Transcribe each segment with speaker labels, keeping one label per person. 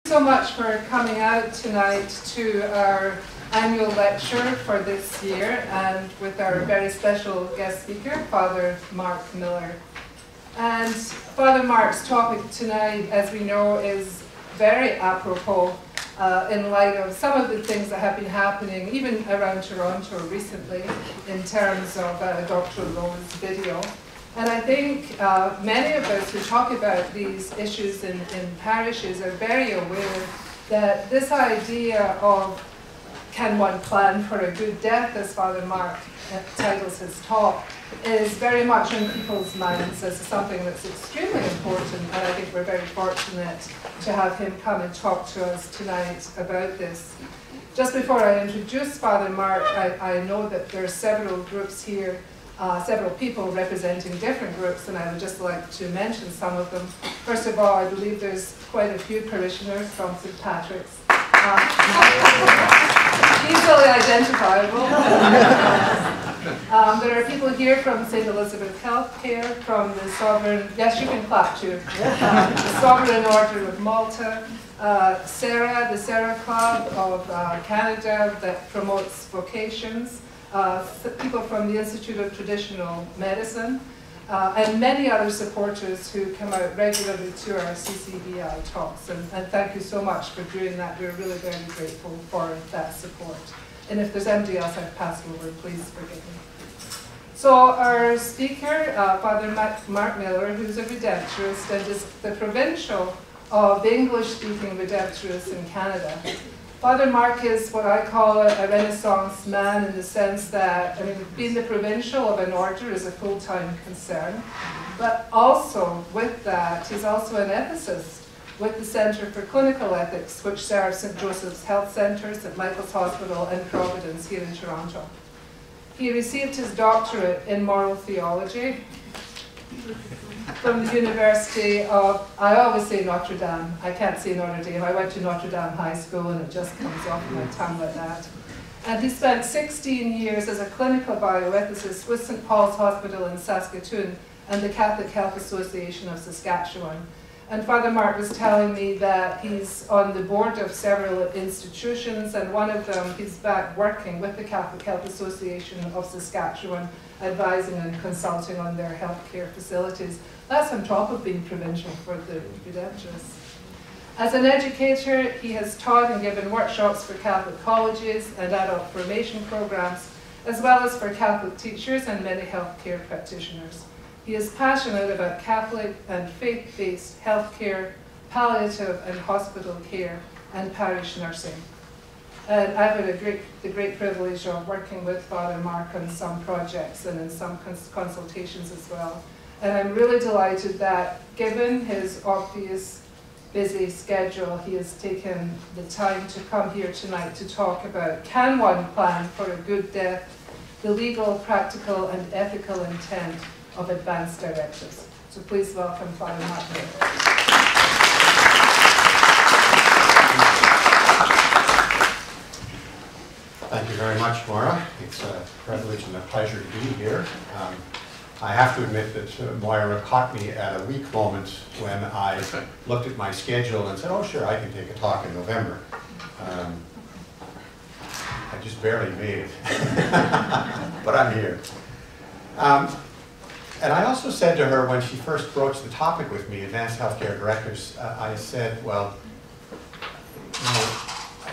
Speaker 1: So much for coming out tonight to our annual lecture for this year, and with our very special guest speaker, Father Mark Miller. And Father Mark's topic tonight, as we know, is very apropos in light of some of the things that have been happening even around Toronto recently in terms of Dr. Lowe's video. And I think many of us who talk about these issues in parishes are very aware that this idea of can one plan for a good death, as Father Mark titles his talk, is very much in people's minds as something that's extremely important, and I think we're very fortunate to have him come and talk to us tonight about this. Just before I introduce Father Mark, I know that there are several groups here, several people representing different groups, and I would just like to mention some of them. First of all, I believe there's quite a few parishioners from St. Patrick's. Easily identifiable. There are people here from St. Elizabeth Healthcare, from the Sovereign, yes, you can clap too, the Sovereign Order of Malta, CSsR, the CSsR Club of Canada that promotes vocations, people from the Institute of Traditional Medicine, and many other supporters who come out regularly to our CCBI talks. And thank you so much for doing that. We're really very grateful for that support. And if there's anybody else I've passed over, please forgive me. So our speaker, Father Mark Miller, who's a Redemptorist and is the Provincial of the English-speaking Redemptorists in Canada. Father Mark is what I call a Renaissance man, in the sense that, I mean, being the Provincial of an order is a full-time concern, but also with that, he's also an ethicist with the Centre for Clinical Ethics, which serves St. Joseph's Health Centre, St. Michael's Hospital, and Providence here in Toronto. He received his doctorate in Moral Theology from the University of, I always say Notre Dame, I can't say Notre Dame, I went to Notre Dame High School and it just comes off my tongue like that. And he spent 16 years as a clinical bioethicist with St. Paul's Hospital in Saskatoon and the Catholic Health Association of Saskatchewan. And Father Mark was telling me that he's on the board of several institutions, and one of them, he's back working with the Catholic Health Association of Saskatchewan, advising and consulting on their healthcare facilities. That's on top of being provincial for the Redemptorists. As an educator, he has taught and given workshops for Catholic colleges and adult formation programs, as well as for Catholic teachers and many healthcare practitioners. He is passionate about Catholic and faith-based healthcare, palliative and hospital care, and parish nursing. And I've had the great privilege of working with Father Mark on some projects and in some consultations as well. And I'm really delighted that, given his obvious busy schedule, he has taken the time to come here tonight to talk about, can one plan for a good death, the legal, practical, and ethical intent of advanced directives. So please welcome Father Mark Miller.
Speaker 2: Thank you very much, Maura. It's a privilege and a pleasure to be here. I have to admit that Moira caught me at a weak moment when I looked at my schedule and said, oh sure, I can take a talk in November. I just barely made it, but I'm here. And I also said to her when she first broached the topic with me, Advanced Healthcare Directors, I said, well, you know,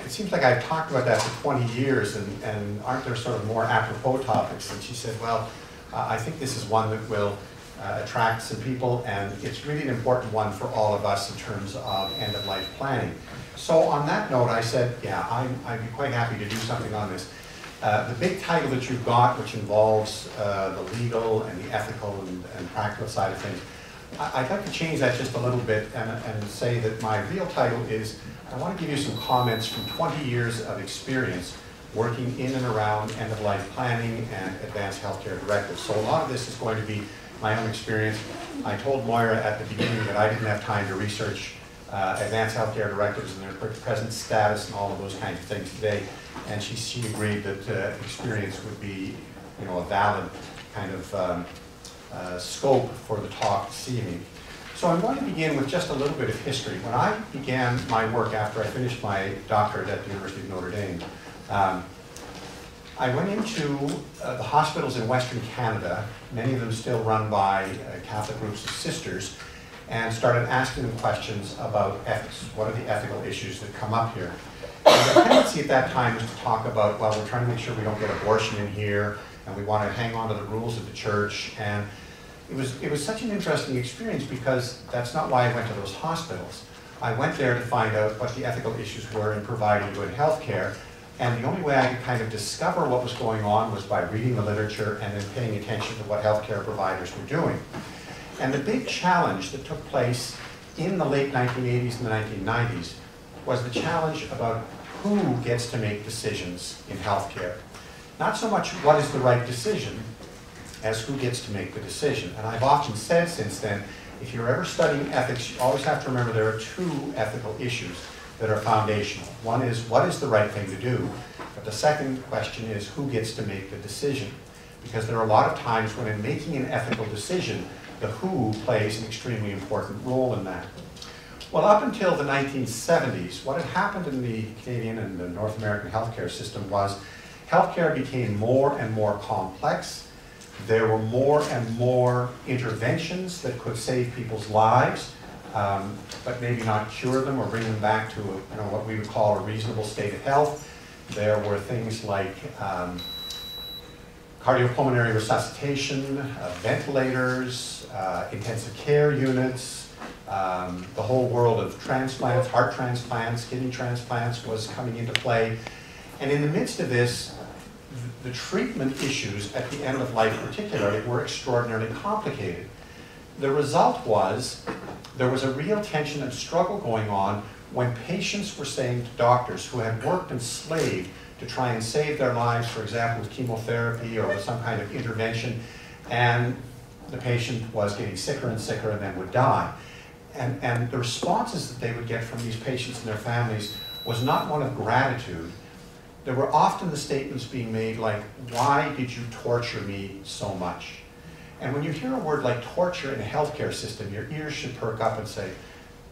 Speaker 2: it seems like I've talked about that for 20 years, and aren't there sort of more apropos topics? And she said, well, I think this is one that will attract some people, and it's really an important one for all of us in terms of end-of-life planning. So on that note, I said, yeah, I'd be quite happy to do something on this. The big title that you've got, which involves the legal and the ethical and practical side of things, I'd like to change that just a little bit and say that my real title is, I want to give you some comments from 20 years of experience working in and around end-of-life planning and advanced healthcare directives. So a lot of this is going to be my own experience. I told Moira at the beginning that I didn't have time to research advanced healthcare directives and their present status and all of those kinds of things today. And she agreed that experience would be, you know, a valid kind of scope for the talk this evening. So I'm going to begin with just a little bit of history. When I began my work after I finished my doctorate at the University of Notre Dame, I went into the hospitals in Western Canada, many of them still run by Catholic groups of sisters, and started asking them questions about ethics. What are the ethical issues that come up here? And the tendency at that time was to talk about, well, we're trying to make sure we don't get abortion in here, and we want to hang on to the rules of the church. And it was such an interesting experience because that's not why I went to those hospitals. I went there to find out what the ethical issues were in providing good health care. And the only way I could kind of discover what was going on was by reading the literature and then paying attention to what healthcare providers were doing. And the big challenge that took place in the late 1980s and the 1990s was the challenge about who gets to make decisions in healthcare. Not so much what is the right decision as who gets to make the decision. And I've often said since then, if you're ever studying ethics, you always have to remember there are two ethical issues that are foundational. One is, what is the right thing to do? But the second question is, who gets to make the decision? Because there are a lot of times when in making an ethical decision, the who plays an extremely important role in that. Well, up until the 1970s, what had happened in the Canadian and the North American healthcare system was healthcare became more and more complex. There were more and more interventions that could save people's lives, but maybe not cure them or bring them back to what we would call a reasonable state of health. There were things like cardiopulmonary resuscitation, ventilators, intensive care units, the whole world of transplants, heart transplants, kidney transplants was coming into play. And in the midst of this, the treatment issues at the end of life particularly were extraordinarily complicated. The result was there was a real tension and struggle going on when patients were saying to doctors who had worked and slaved to try and save their lives, for example, with chemotherapy or with some kind of intervention, and the patient was getting sicker and sicker and then would die. And the responses that they would get from these patients and their families was not one of gratitude. There were often the statements being made like, why did you torture me so much? And when you hear a word like torture in a healthcare system, your ears should perk up and say,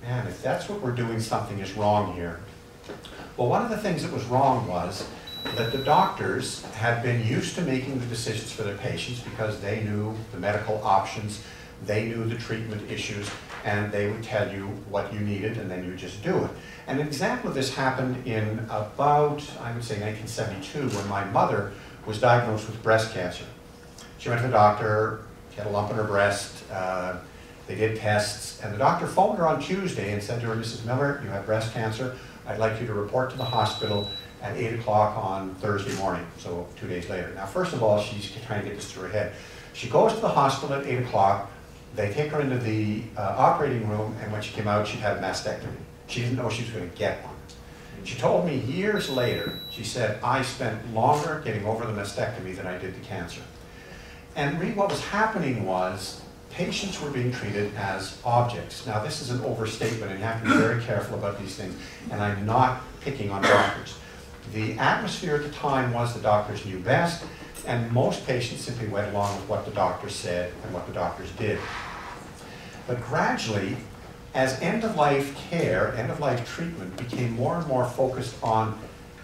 Speaker 2: man, if that's what we're doing, something is wrong here. Well, one of the things that was wrong was that the doctors had been used to making the decisions for their patients because they knew the medical options, they knew the treatment issues, and they would tell you what you needed, and then you just do it. And an example of this happened in about, I would say, 1972, when my mother was diagnosed with breast cancer. She went to the doctor, she had a lump in her breast, they did tests, and the doctor phoned her on Tuesday and said to her, Mrs. Miller, you have breast cancer. I'd like you to report to the hospital at 8 o'clock on Thursday morning, so 2 days later. Now, first of all, she's trying to get this through her head. She goes to the hospital at 8 o'clock, they take her into the operating room, and when she came out, she'd had a mastectomy. She didn't know she was going to get one. She told me years later, she said, I spent longer getting over the mastectomy than I did the cancer. And really what was happening was patients were being treated as objects. Now, this is an overstatement, and you have to be very careful about these things, and I'm not picking on doctors. The atmosphere at the time was the doctors knew best, and most patients simply went along with what the doctors said and what the doctors did. But gradually, as end-of-life care, end-of-life treatment became more and more focused on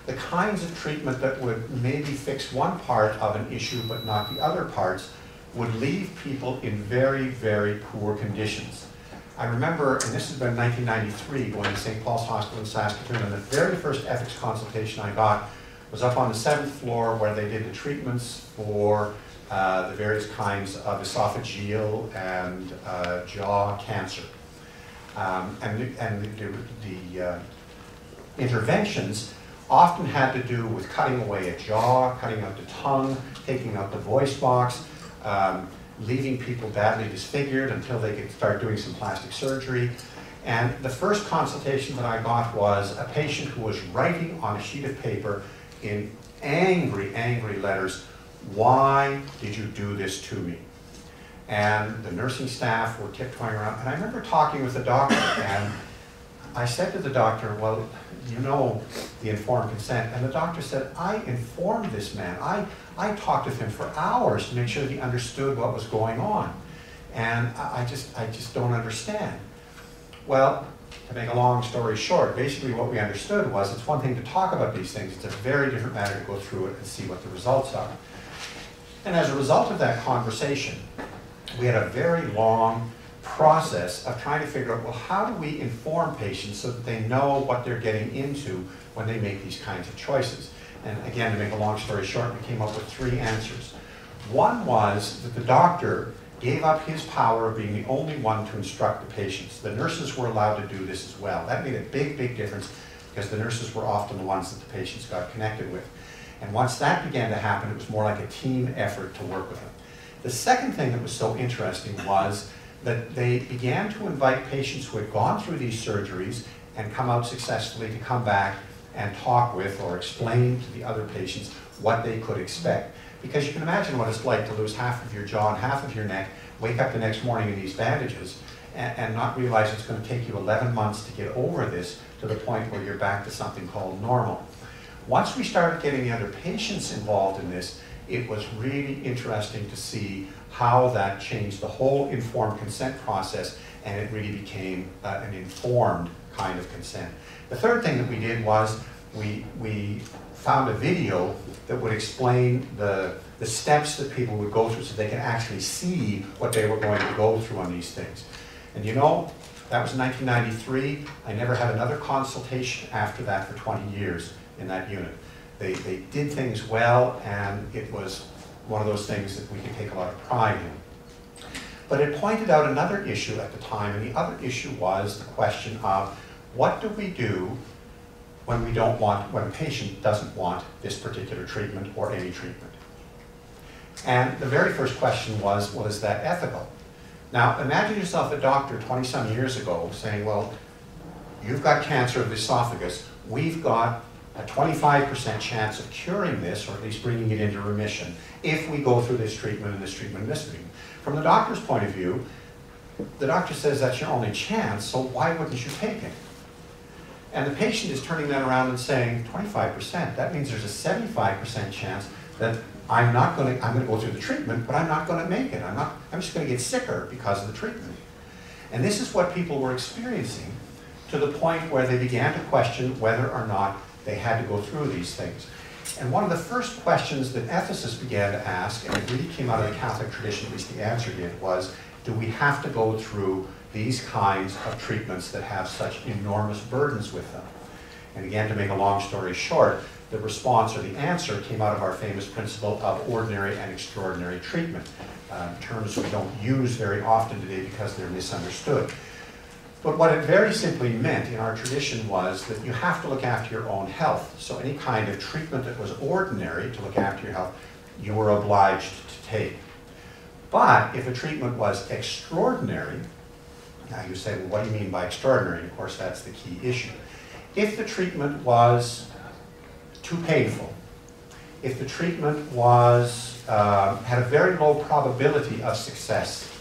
Speaker 2: the kinds of treatment that would maybe fix one part of an issue but not the other parts, would leave people in very, very poor conditions. I remember, and this has been 1993, going to St. Paul's Hospital in Saskatoon, and the very first ethics consultation I got was up on the 7th floor where they did the treatments for the various kinds of esophageal and jaw cancer. And the interventions often had to do with cutting away a jaw, cutting out the tongue, taking out the voice box, leaving people badly disfigured until they could start doing some plastic surgery. And the first consultation that I got was a patient who was writing on a sheet of paper in angry, angry letters, why did you do this to me? And the nursing staff were tiptoeing around. And I remember talking with the doctor, and I said to the doctor, well, you know the informed consent. And the doctor said, I informed this man. I talked with him for hours to make sure that he understood what was going on. And I just don't understand. Well, to make a long story short, basically what we understood was it's one thing to talk about these things, it's a very different matter to go through it and see what the results are. And as a result of that conversation, we had a very long process of trying to figure out, well, how do we inform patients so that they know what they're getting into when they make these kinds of choices? And again, to make a long story short, we came up with 3 answers. One was that the doctor gave up his power of being the only one to instruct the patients. The nurses were allowed to do this as well. That made a big, big difference because the nurses were often the ones that the patients got connected with. And once that began to happen, it was more like a team effort to work with them. The second thing that was so interesting was that they began to invite patients who had gone through these surgeries and come out successfully to come back and talk with or explain to the other patients what they could expect. Because you can imagine what it's like to lose half of your jaw and half of your neck, wake up the next morning in these bandages, and not realize it's going to take you 11 months to get over this to the point where you're back to something called normal. Once we started getting the other patients involved in this, it was really interesting to see how that changed the whole informed consent process, and it really became an informed kind of consent. The third thing that we did was we found a video that would explain the steps that people would go through so they can actually see what they were going to go through on these things. And you know, that was 1993. I never had another consultation after that for 20 years in that unit. They did things well, and it was one of those things that we could take a lot of pride in. But it pointed out another issue at the time, and the other issue was the question of what do we do when a patient doesn't want this particular treatment or any treatment. And the very first question was, well, is that ethical? Now, imagine yourself a doctor 20-some years ago saying, well, you've got cancer of the esophagus, we've got a 25% chance of curing this, or at least bringing it into remission, if we go through this treatment and this treatment and this treatment. From the doctor's point of view, the doctor says that's your only chance, so why wouldn't you take it? And the patient is turning that around and saying, 25%, that means there's a 75% chance that I'm going to go through the treatment, but I'm not going to make it. I'm just going to get sicker because of the treatment. And this is what people were experiencing, to the point where they began to question whether or not they had to go through these things. And one of the first questions that ethicists began to ask, and it really came out of the Catholic tradition, at least the answer did, was, do we have to go through these kinds of treatments that have such enormous burdens with them? And again, to make a long story short, the response or the answer came out of our famous principle of ordinary and extraordinary treatment, terms we don't use very often today because they're misunderstood. But what it very simply meant in our tradition was that you have to look after your own health. So any kind of treatment that was ordinary to look after your health, you were obliged to take. But if a treatment was extraordinary, now you say, well, what do you mean by extraordinary? And of course, that's the key issue. If the treatment was too painful, if the treatment was, had a very low probability of success,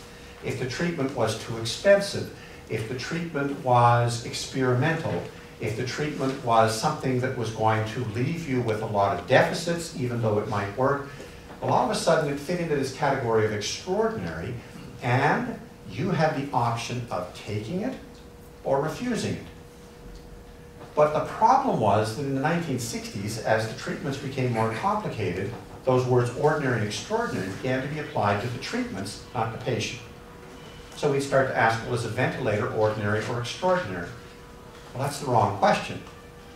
Speaker 2: if the treatment was too expensive, if the treatment was experimental, if the treatment was something that was going to leave you with a lot of deficits, even though it might work, well, all of a sudden it fit into this category of extraordinary, and you had the option of taking it or refusing it. But the problem was that in the 1960s, as the treatments became more complicated, those words ordinary and extraordinary began to be applied to the treatments, not the patient. So we'd start to ask, well, is a ventilator ordinary or extraordinary? Well, that's the wrong question.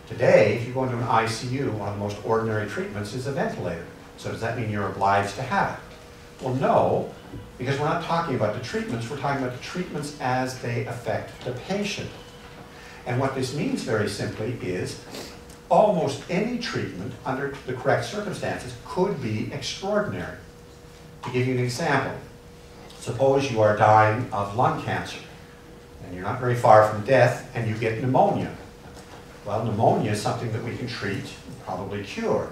Speaker 2: Today, if you go into an ICU, one of the most ordinary treatments is a ventilator. So does that mean you're obliged to have it? Well, no, because we're not talking about the treatments, we're talking about the treatments as they affect the patient. And what this means very simply is almost any treatment under the correct circumstances could be extraordinary. To give you an example, suppose you are dying of lung cancer, and you're not very far from death, and you get pneumonia. Well, pneumonia is something that we can treat, probably cure.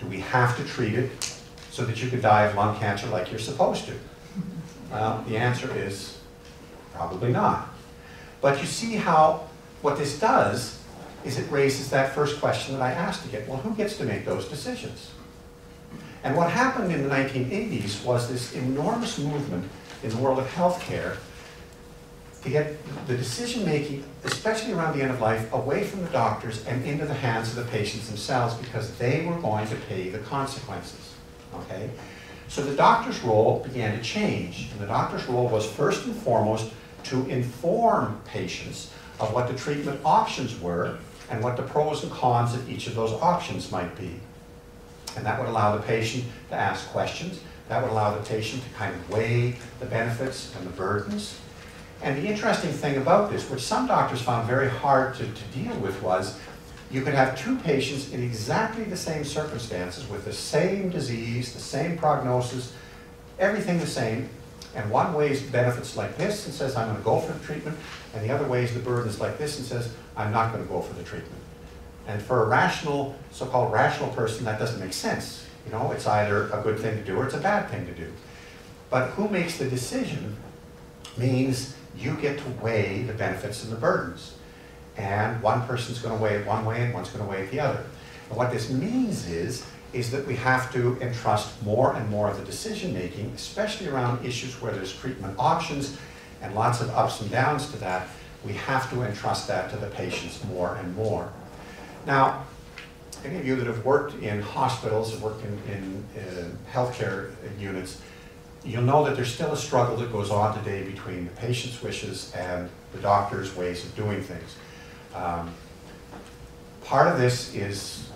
Speaker 2: Do we have to treat it so that you could die of lung cancer like you're supposed to? Well, the answer is probably not. But you see how what this does is it raises that first question that I asked again. Well, who gets to make those decisions? And what happened in the 1980s was this enormous movement in the world of healthcare to get the decision-making, especially around the end of life, away from the doctors and into the hands of the patients themselves, because they were going to pay the consequences, okay? So the doctor's role began to change, and the doctor's role was first and foremost to inform patients of what the treatment options were and what the pros and cons of each of those options might be. And that would allow the patient to ask questions. That would allow the patient to kind of weigh the benefits and the burdens. And the interesting thing about this, which some doctors found very hard to deal with, was you could have two patients in exactly the same circumstances with the same disease, the same prognosis, everything the same, and one weighs benefits like this and says, I'm going to go for the treatment, and the other weighs the burdens like this and says, I'm not going to go for the treatment. And for a rational, so-called rational person, that doesn't make sense. You know, it's either a good thing to do or it's a bad thing to do. But who makes the decision means you get to weigh the benefits and the burdens. And one person's going to weigh it one way and one's going to weigh it the other. And what this means is that we have to entrust more and more of the decision-making, especially around issues where there's treatment options and lots of ups and downs to that. We have to entrust that to the patients more and more. Now, any of you that have worked in hospitals and worked in healthcare units, you'll know that there's still a struggle that goes on today between the patient's wishes and the doctor's ways of doing things. Part of this is,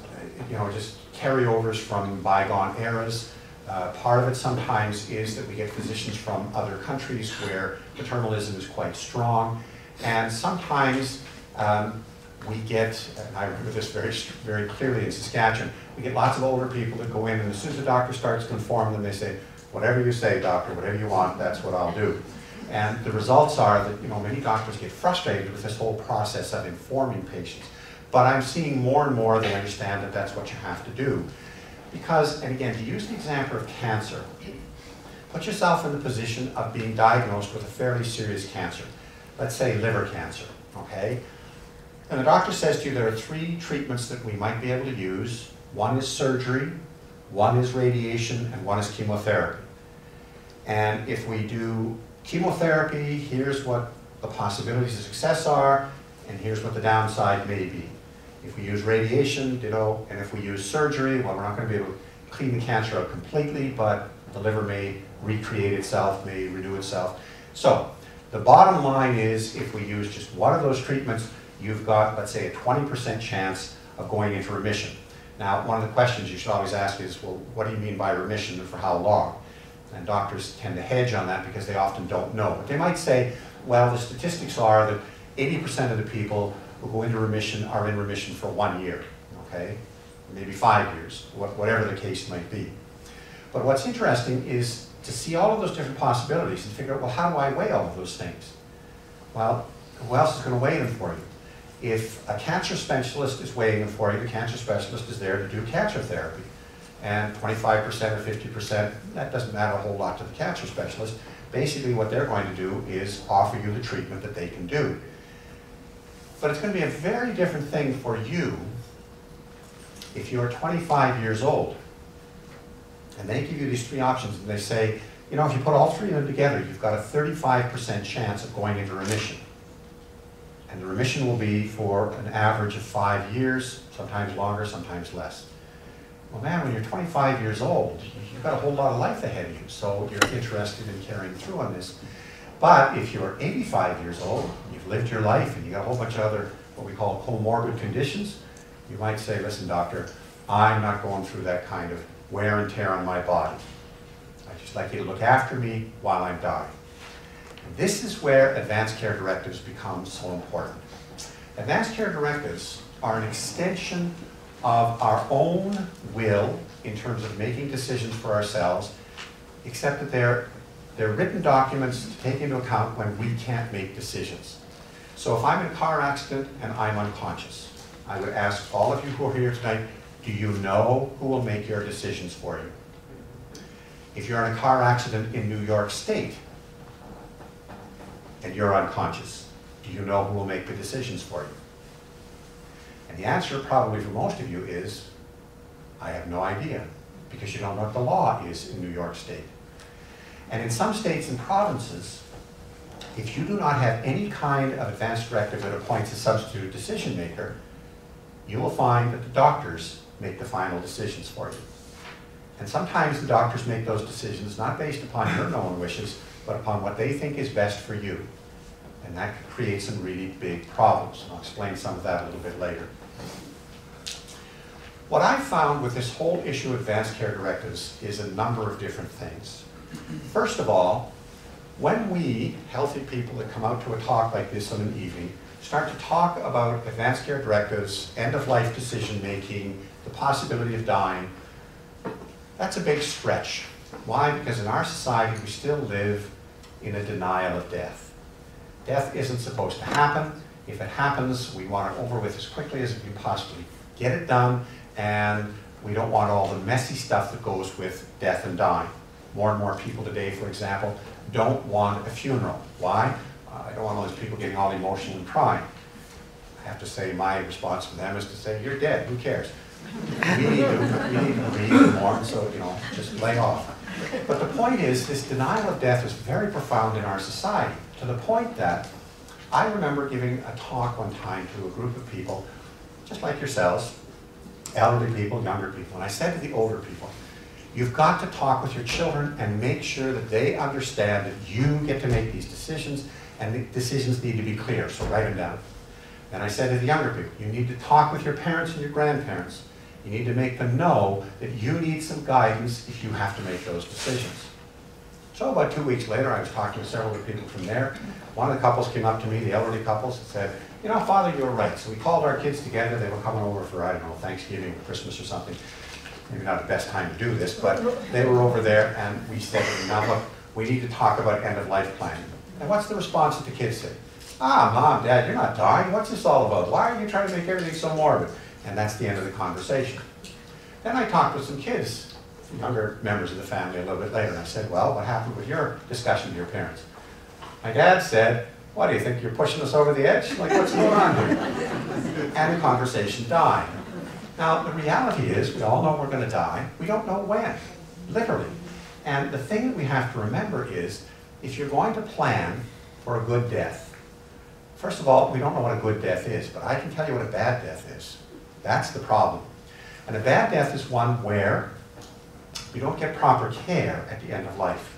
Speaker 2: you know, just carryovers from bygone eras. Part of it sometimes is that we get physicians from other countries where paternalism is quite strong. And sometimes we get, and I remember this very clearly in Saskatchewan, we get lots of older people that go in, and as soon as the doctor starts to inform them, they say, whatever you say, doctor, whatever you want, that's what I'll do. And the results are that, you know, many doctors get frustrated with this whole process of informing patients. But I'm seeing more and more they understand that that's what you have to do. Because, and again, to use the example of cancer, put yourself in the position of being diagnosed with a fairly serious cancer. Let's say liver cancer, okay? And the doctor says to you there are 3 treatments that we might be able to use. One is surgery, one is radiation, and one is chemotherapy. And if we do chemotherapy, here's what the possibilities of success are, and here's what the downside may be. If we use radiation, ditto, and if we use surgery, well, we're not going to be able to clean the cancer out completely, but the liver may recreate itself, may renew itself. So the bottom line is, if we use just one of those treatments, you've got, let's say, a 20% chance of going into remission. Now, one of the questions you should always ask is, well, what do you mean by remission and for how long? And doctors tend to hedge on that because they often don't know. But they might say, well, the statistics are that 80% of the people who go into remission are in remission for 1 year, okay? Maybe 5 years, whatever the case might be. But what's interesting is to see all of those different possibilities and figure out, well, how do I weigh all of those things? Well, who else is going to weigh them for you? If a cancer specialist is weighing them for you, the cancer specialist is there to do cancer therapy. And 25% or 50%, that doesn't matter a whole lot to the cancer specialist. Basically what they're going to do is offer you the treatment that they can do. But it's going to be a very different thing for you if you're 25 years old and they give you these 3 options and they say, you know, if you put all 3 of them together, you've got a 35% chance of going into remission. And the remission will be for an average of 5 years, sometimes longer, sometimes less. Well, man, when you're 25 years old, you've got a whole lot of life ahead of you, so you're interested in carrying through on this. But if you're 85 years old, you've lived your life, and you've got a whole bunch of other, what we call comorbid conditions, you might say, listen, doctor, I'm not going through that kind of wear and tear on my body. I'd just like you to look after me while I'm dying. And this is where advanced care directives become so important. Advanced care directives are an extension of our own will in terms of making decisions for ourselves, except that they're written documents to take into account when we can't make decisions. So if I'm in a car accident and I'm unconscious, I would ask all of you who are here tonight, do you know who will make your decisions for you? If you're in a car accident in New York State and you're unconscious, do you know who will make the decisions for you? And the answer probably for most of you is, I have no idea, because you don't know what the law is in New York State. And in some states and provinces, if you do not have any kind of advance directive that appoints a substitute decision maker, you will find that the doctors make the final decisions for you. And sometimes the doctors make those decisions not based upon your own wishes, but upon what they think is best for you. And that can create some really big problems. And I'll explain some of that a little bit later. What I found with this whole issue of advanced care directives is a number of different things. First of all, when we, healthy people that come out to a talk like this on an evening, start to talk about advanced care directives, end-of-life decision-making, the possibility of dying, that's a big stretch. Why? Because in our society, we still live in a denial of death. Death isn't supposed to happen. If it happens, we want it over with as quickly as we can possibly get it done, and we don't want all the messy stuff that goes with death and dying. More and more people today, for example, don't want a funeral. Why? I don't want all these people getting all emotional and crying. I have to say my response to them is to say, you're dead, who cares? We need to breathe more, so, just lay off. But the point is, this denial of death is very profound in our society, to the point that I remember giving a talk one time to a group of people, just like yourselves, elderly people, younger people, and I said to the older people, you've got to talk with your children and make sure that they understand that you get to make these decisions, and the decisions need to be clear, so write them down. Then I said to the younger people, you need to talk with your parents and your grandparents. You need to make them know that you need some guidance if you have to make those decisions. So about 2 weeks later, I was talking to several of the people from there. One of the couples came up to me, the elderly couples, and said, Father, you were right. So we called our kids together. They were coming over for, I don't know, Thanksgiving or Christmas or something. Maybe not the best time to do this, but they were over there, and we said, now look, we need to talk about end-of-life planning. And what's the response that the kids say? Mom, Dad, you're not dying. What's this all about? Why are you trying to make everything so morbid? And that's the end of the conversation. Then I talked with some kids, younger members of the family, a little bit later, and I said, well, what happened with your discussion with your parents? My dad said, what, do you think you're pushing us over the edge? Like, what's going on here? And the conversation died. Now, the reality is, we all know we're going to die. We don't know when, literally. And the thing that we have to remember is, if you're going to plan for a good death, first of all, we don't know what a good death is, but I can tell you what a bad death is. That's the problem. And a bad death is one where you don't get proper care at the end of life.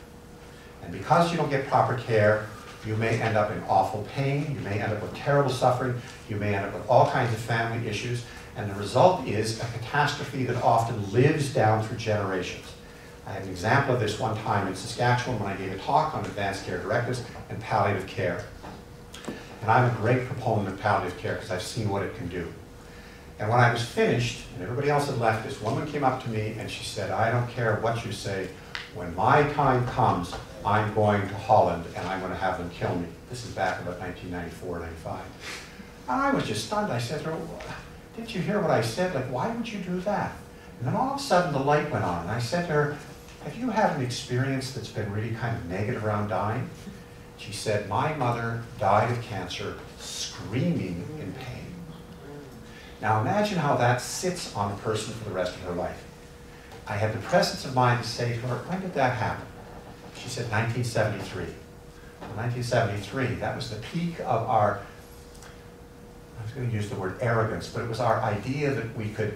Speaker 2: And because you don't get proper care, you may end up in awful pain, you may end up with terrible suffering, you may end up with all kinds of family issues, and the result is a catastrophe that often lives down through generations. I had an example of this one time in Saskatchewan when I gave a talk on advanced care directives and palliative care. And I'm a great proponent of palliative care because I've seen what it can do. And when I was finished, and everybody else had left, this woman came up to me and she said, I don't care what you say, when my time comes, I'm going to Holland and I'm going to have them kill me. This is back about 1994, 95. And I was just stunned. I said to her, didn't you hear what I said? Like, why would you do that? And then all of a sudden the light went on and I said to her, have you had an experience that's been really kind of negative around dying? She said, my mother died of cancer screaming in pain. Now imagine how that sits on a person for the rest of her life. I had the presence of mind to say to her, when did that happen? She said 1973. Well, 1973, that was the peak of our, I was going to use the word arrogance, but it was our idea that we could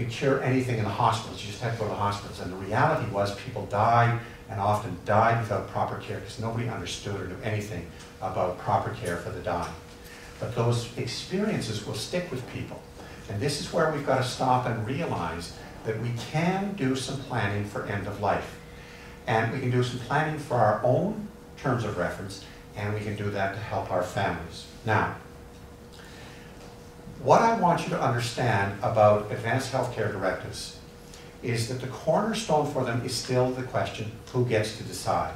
Speaker 2: cure anything in the hospitals. You just had to go to the hospitals. And the reality was people died, and often died without proper care because nobody understood or knew anything about proper care for the dying. But those experiences will stick with people. And this is where we've got to stop and realize that we can do some planning for end of life. And we can do some planning for our own terms of reference, and we can do that to help our families. Now, what I want you to understand about advanced healthcare directives is that the cornerstone for them is still the question, who gets to decide?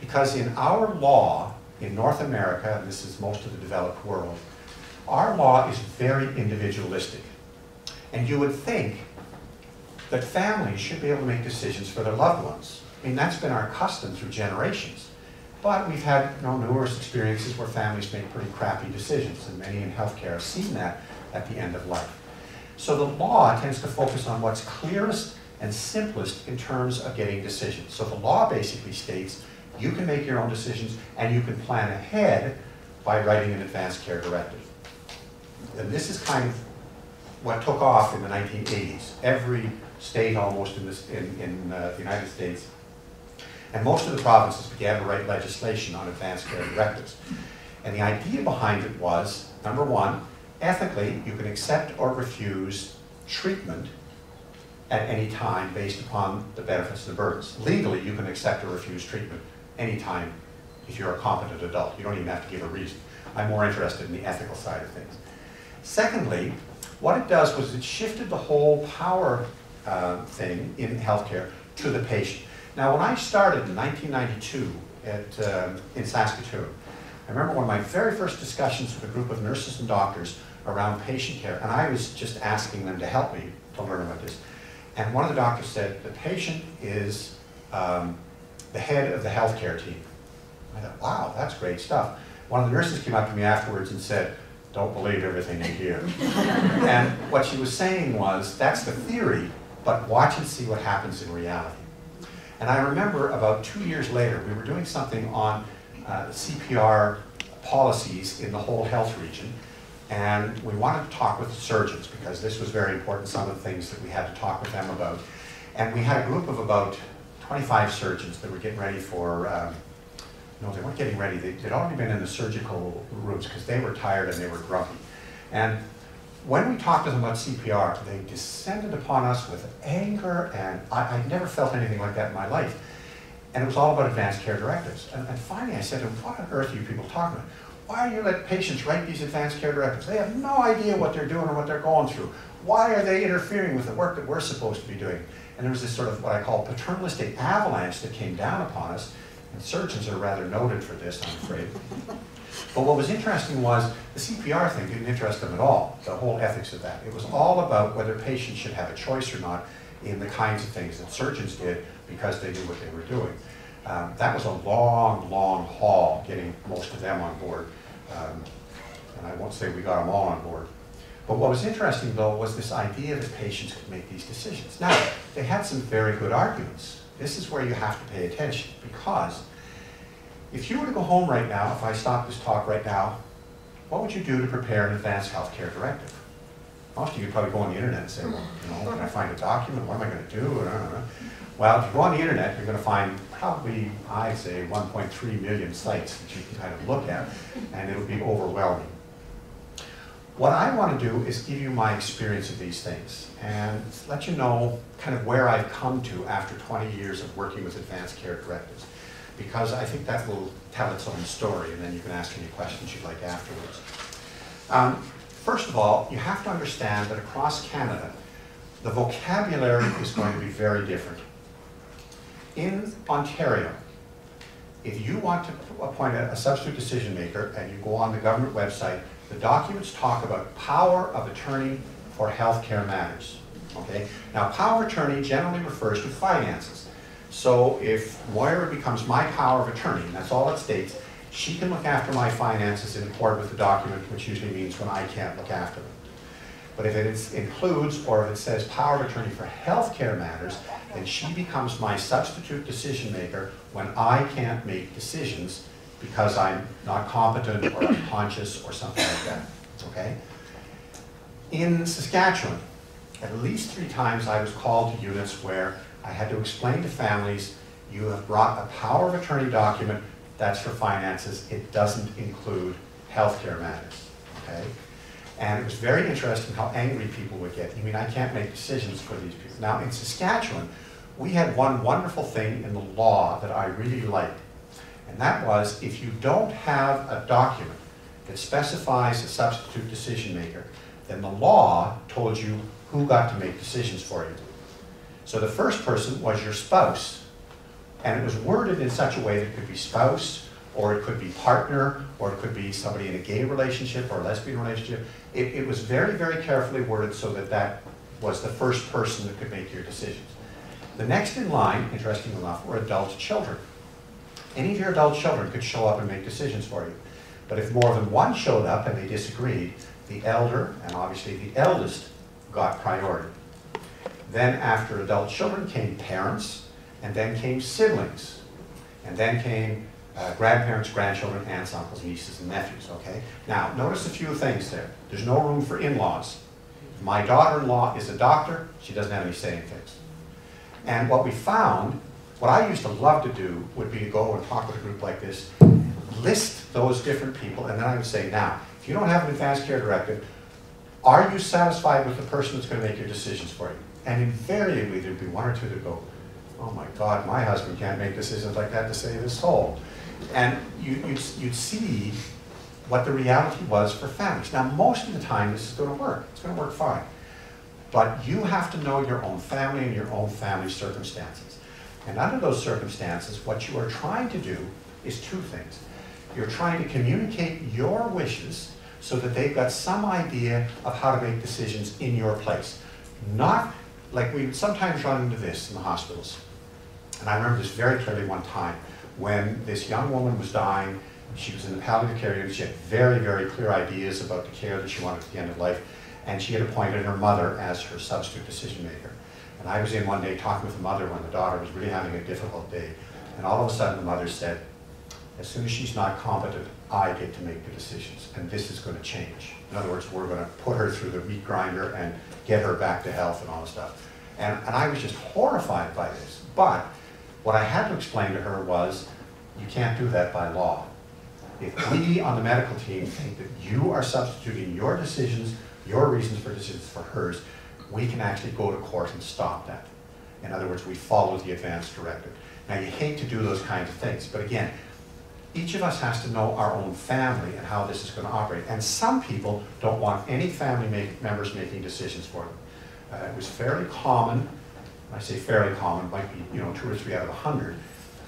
Speaker 2: Because in our law, in North America, and this is most of the developed world, our law is very individualistic. And you would think that families should be able to make decisions for their loved ones. I mean, that's been our custom through generations. But we've had numerous experiences where families make pretty crappy decisions, and many in healthcare have seen that at the end of life. So the law tends to focus on what's clearest and simplest in terms of getting decisions. So the law basically states you can make your own decisions and you can plan ahead by writing an advanced care directive. And this is kind of what took off in the 1980s. Every state almost in the United States, and most of the provinces began to write legislation on advanced care directives. And the idea behind it was, number one, ethically, you can accept or refuse treatment at any time based upon the benefits and the burdens. Legally, you can accept or refuse treatment anytime if you're a competent adult. You don't even have to give a reason. I'm more interested in the ethical side of things. Secondly, what it does was it shifted the whole power thing in healthcare to the patient. Now, when I started in 1992 in Saskatoon, I remember one of my very first discussions with a group of nurses and doctors around patient care, and I was just asking them to help me to learn about this. And one of the doctors said, the patient is the head of the healthcare team. I thought, wow, that's great stuff. One of the nurses came up to me afterwards and said, don't believe everything you hear. And what she was saying was, that's the theory, but watch and see what happens in reality. And I remember about 2 years later, we were doing something on CPR policies in the whole health region, and we wanted to talk with the surgeons because this was very important, some of the things that we had to talk with them about. And we had a group of about 25 surgeons that were getting ready for, no, they weren't getting ready, they'd already been in the surgical rooms because they were tired and they were grumpy. And when we talked to them about CPR, they descended upon us with anger, and I never felt anything like that in my life. And it was all about advanced care directives. And finally I said to them, what on earth are you people talking about? Why do you let patients write these advanced care directives? They have no idea what they're doing or what they're going through. Why are they interfering with the work that we're supposed to be doing? And there was this sort of what I call paternalistic avalanche that came down upon us. And surgeons are rather noted for this, I'm afraid. But what was interesting was the CPR thing didn't interest them at all, the whole ethics of that. It was all about whether patients should have a choice or not in the kinds of things that surgeons did because they knew what they were doing. That was a long, long haul getting most of them on board. And I won't say we got them all on board. But what was interesting, though, was this idea that patients could make these decisions. Now, they had some very good arguments. This is where you have to pay attention, because if you were to go home right now, if I stopped this talk right now, what would you do to prepare an advanced healthcare directive? Most of you would probably go on the internet and say, well, you know, can I find a document? What am I going to do? Well, if you go on the internet, you're going to find probably, I'd say, 1.3 million sites that you can kind of look at, and it'll be overwhelming. What I want to do is give you my experience of these things and let you know kind of where I've come to after 20 years of working with advanced care directives, because I think that will tell its own story, and then you can ask any questions you'd like afterwards. First of all, you have to understand that across Canada, the vocabulary is going to be very different. In Ontario, if you want to appoint a substitute decision maker and you go on the government website, the documents talk about power of attorney for healthcare matters. Okay? Now, power of attorney generally refers to finances. So if Moira becomes my power of attorney, and that's all it states, she can look after my finances in accord with the document, which usually means when I can't look after them. But if it includes, or if it says power of attorney for healthcare matters, then she becomes my substitute decision maker when I can't make decisions because I'm not competent or unconscious or something like that. Okay? In Saskatchewan, at least 3 times I was called to units where I had to explain to families, you have brought a power of attorney document that's for finances. It doesn't include healthcare matters. Okay? And it was very interesting how angry people would get. You mean I can't make decisions for these people? Now in Saskatchewan, we had one wonderful thing in the law that I really liked. And that was, if you don't have a document that specifies a substitute decision maker, then the law told you who got to make decisions for you. So the first person was your spouse. And it was worded in such a way that it could be spouse, or it could be partner, or it could be somebody in a gay relationship or a lesbian relationship. It was very, very carefully worded so that that was the first person that could make your decisions. The next in line, interestingly enough, were adult children. Any of your adult children could show up and make decisions for you. But if more than one showed up and they disagreed, the elder, and obviously the eldest, got priority. Then after adult children came parents, and then came siblings, and then came grandparents, grandchildren, aunts, uncles, nieces, and nephews, okay? Now, notice a few things there. There's no room for in-laws. If my daughter-in-law is a doctor, she doesn't have any say in things. And what we found, what I used to love to do would be to go and talk with a group like this, list those different people, and then I would say, now, if you don't have an advanced care directive, are you satisfied with the person that's going to make your decisions for you? And invariably, there'd be one or two that go, oh my God, my husband can't make decisions like that to save his soul. And you'd see what the reality was for families. Now, most of the time, this is going to work. It's going to work fine. But you have to know your own family and your own family circumstances. And under those circumstances, what you are trying to do is two things. You're trying to communicate your wishes so that they've got some idea of how to make decisions in your place. Not like we would sometimes run into this in the hospitals. And I remember this very clearly one time when this young woman was dying. She was in the palliative care unit. She had very, very clear ideas about the care that she wanted at the end of life. And she had appointed her mother as her substitute decision maker. And I was in one day talking with the mother when the daughter was really having a difficult day. And all of a sudden the mother said, as soon as she's not competent, I get to make the decisions. And this is going to change. In other words, we're going to put her through the meat grinder and get her back to health and all this stuff. And I was just horrified by this. But what I had to explain to her was, you can't do that by law. If we on the medical team think that you are substituting your decisions, your reasons for decisions for hers, we can actually go to court and stop that. In other words, we follow the advance directive. Now, you hate to do those kinds of things, but again, each of us has to know our own family and how this is going to operate. And some people don't want any family members making decisions for them. It was fairly common, I say fairly common, might be 2 or 3 out of 100,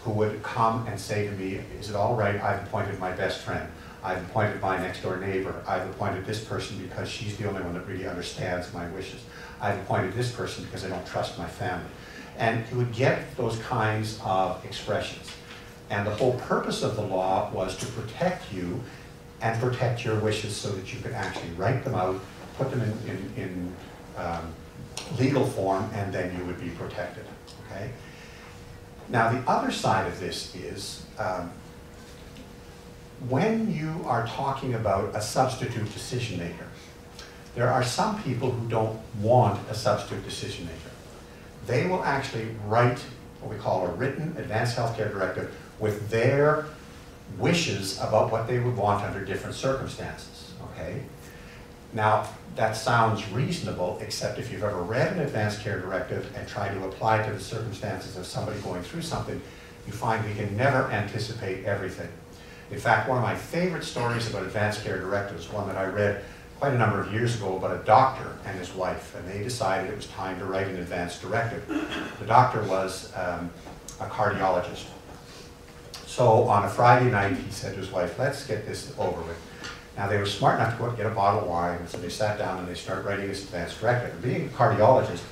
Speaker 2: who would come and say to me, is it all right, I've appointed my best friend, I've appointed my next door neighbor, I've appointed this person because she's the only one that really understands my wishes, I've appointed this person because I don't trust my family. And you would get those kinds of expressions. And the whole purpose of the law was to protect you and protect your wishes so that you could actually write them out, put them in legal form, and then you would be protected, okay? Now, the other side of this is when you are talking about a substitute decision maker, there are some people who don't want a substitute decision maker. They will actually write what we call a written advanced healthcare directive with their wishes about what they would want under different circumstances, okay? Now, that sounds reasonable, except if you've ever read an advanced care directive and tried to apply it to the circumstances of somebody going through something, you find we can never anticipate everything. In fact, one of my favorite stories about advanced care directives, one that I read quite a number of years ago about a doctor and his wife, and they decided it was time to write an advanced directive. The doctor was a cardiologist. So on a Friday night, he said to his wife, let's get this over with. Now, they were smart enough to go out and get a bottle of wine, and so they sat down and they started writing this advanced directive. And being a cardiologist,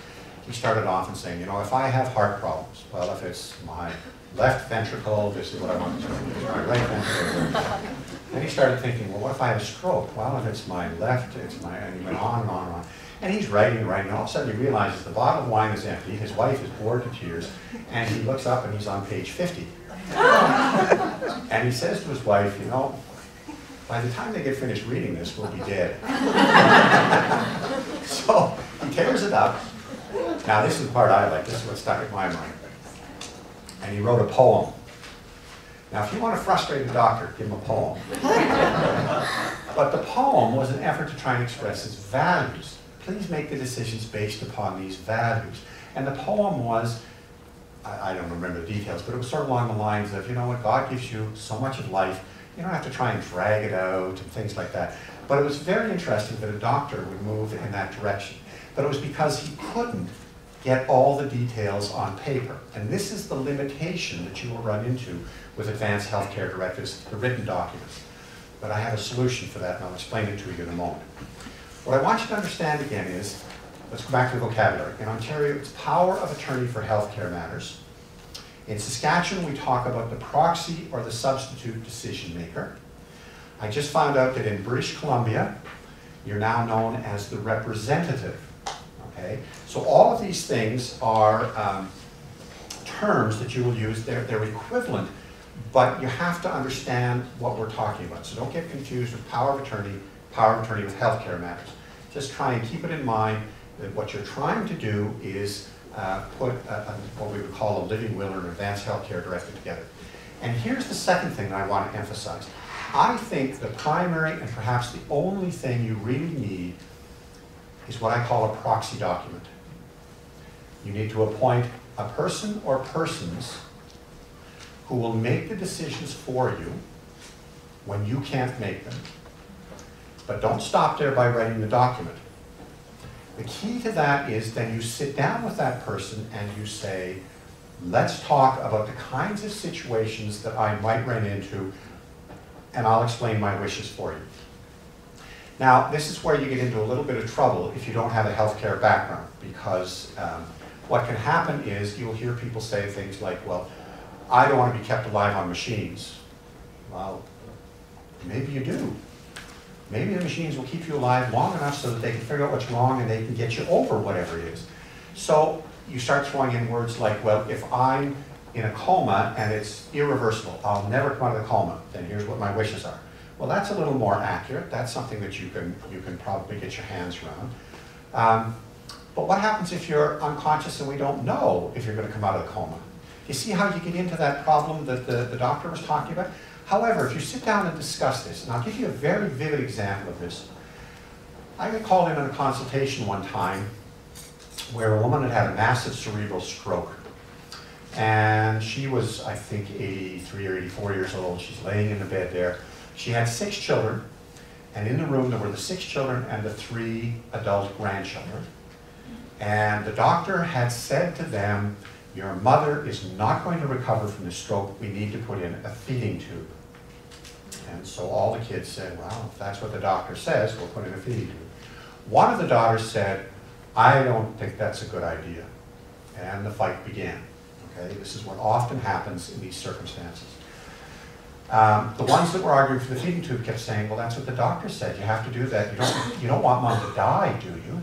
Speaker 2: he started off and saying, if I have heart problems, well, if it's my left ventricle, this is what I want to do. It's my right ventricle. Then he started thinking, well, what if I have a stroke? Well, if it's my left, it's my, and he went on and on and on. And he's writing and writing, and all of a sudden he realizes the bottle of wine is empty, his wife is bored to tears, and he looks up and he's on page 50. And he says to his wife, by the time they get finished reading this, we'll be dead. So he tears it up. Now, this is the part I like. This is what stuck in my mind. And he wrote a poem. Now, if you want to frustrate a doctor, give him a poem. But the poem was an effort to try and express his values. Please make the decisions based upon these values. And the poem was, I don't remember the details, but it was sort of along the lines of, what, God gives you so much of life, you don't have to try and drag it out and things like that. But it was very interesting that a doctor would move in that direction. But it was because he couldn't get all the details on paper. And this is the limitation that you will run into with advanced healthcare directives, the written documents. But I have a solution for that, and I'll explain it to you in a moment. What I want you to understand again is, let's go back to the vocabulary. In Ontario, it's power of attorney for healthcare matters. In Saskatchewan, we talk about the proxy or the substitute decision maker. I just found out that in British Columbia, you're now known as the representative. Okay? okay? So all of these things are terms that you will use. They're equivalent, but you have to understand what we're talking about. So don't get confused with power of attorney with healthcare matters. Just try and keep it in mind that what you're trying to do is put what we would call a living will or an advanced healthcare directive together. And here's the second thing that I want to emphasize. I think the primary and perhaps the only thing you really need is what I call a proxy document. You need to appoint a person or persons who will make the decisions for you when you can't make them. But don't stop there by writing the document. The key to that is then you sit down with that person and you say, let's talk about the kinds of situations that I might run into, and I'll explain my wishes for you. Now, this is where you get into a little bit of trouble if you don't have a healthcare background, because what can happen is you'll hear people say things like, well, I don't want to be kept alive on machines. Well, maybe you do. Maybe the machines will keep you alive long enough so that they can figure out what's wrong and they can get you over whatever it is. So you start throwing in words like, well, if I'm in a coma and it's irreversible, I'll never come out of the coma, then here's what my wishes are. Well, that's a little more accurate. That's something that you can probably get your hands around. But what happens if you're unconscious and we don't know if you're going to come out of the coma? You see how you get into that problem that the doctor was talking about? However, if you sit down and discuss this, and I'll give you a very vivid example of this. I got called in on a consultation one time where a woman had had a massive cerebral stroke. And she was, I think, 83 or 84 years old. She's laying in the bed there. She had 6 children, and in the room there were the 6 children and the 3 adult grandchildren. And the doctor had said to them, your mother is not going to recover from the stroke. We need to put in a feeding tube. And so all the kids said, well, if that's what the doctor says, we'll put in a feeding tube. One of the daughters said, I don't think that's a good idea. And the fight began. Okay, this is what often happens in these circumstances. The ones that were arguing for the feeding tube kept saying, well, that's what the doctor said. You have to do that. You don't want mom to die, do you?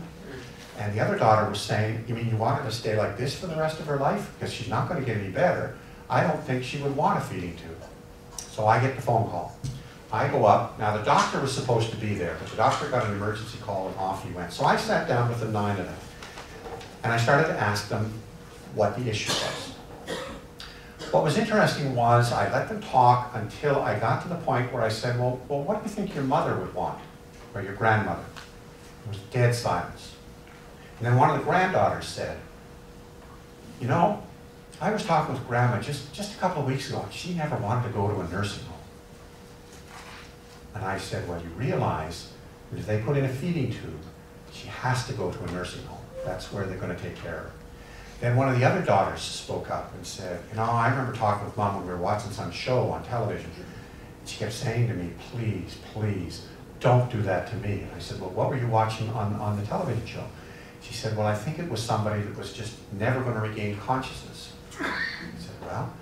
Speaker 2: And the other daughter was saying, you mean you want her to stay like this for the rest of her life? Because she's not going to get any better. I don't think she would want a feeding tube. So I get the phone call. I go up. Now, the doctor was supposed to be there, but the doctor got an emergency call and off he went. So I sat down with the 9 of them. And I started to ask them what the issue was. What was interesting was I let them talk until I got to the point where I said, well, what do you think your mother would want, or your grandmother? There was dead silence. And then one of the granddaughters said, you know, I was talking with Grandma just a couple of weeks ago, and she never wanted to go to a nursing home. And I said, well, you realize that if they put in a feeding tube, she has to go to a nursing home. That's where they're going to take care of her. Then one of the other daughters spoke up and said, you know, I remember talking with Mom when we were watching some show on television. She kept saying to me, please, please, don't do that to me. And I said, well, what were you watching on the television show? She said, well, I think it was somebody that was just never going to regain consciousness. I said, well,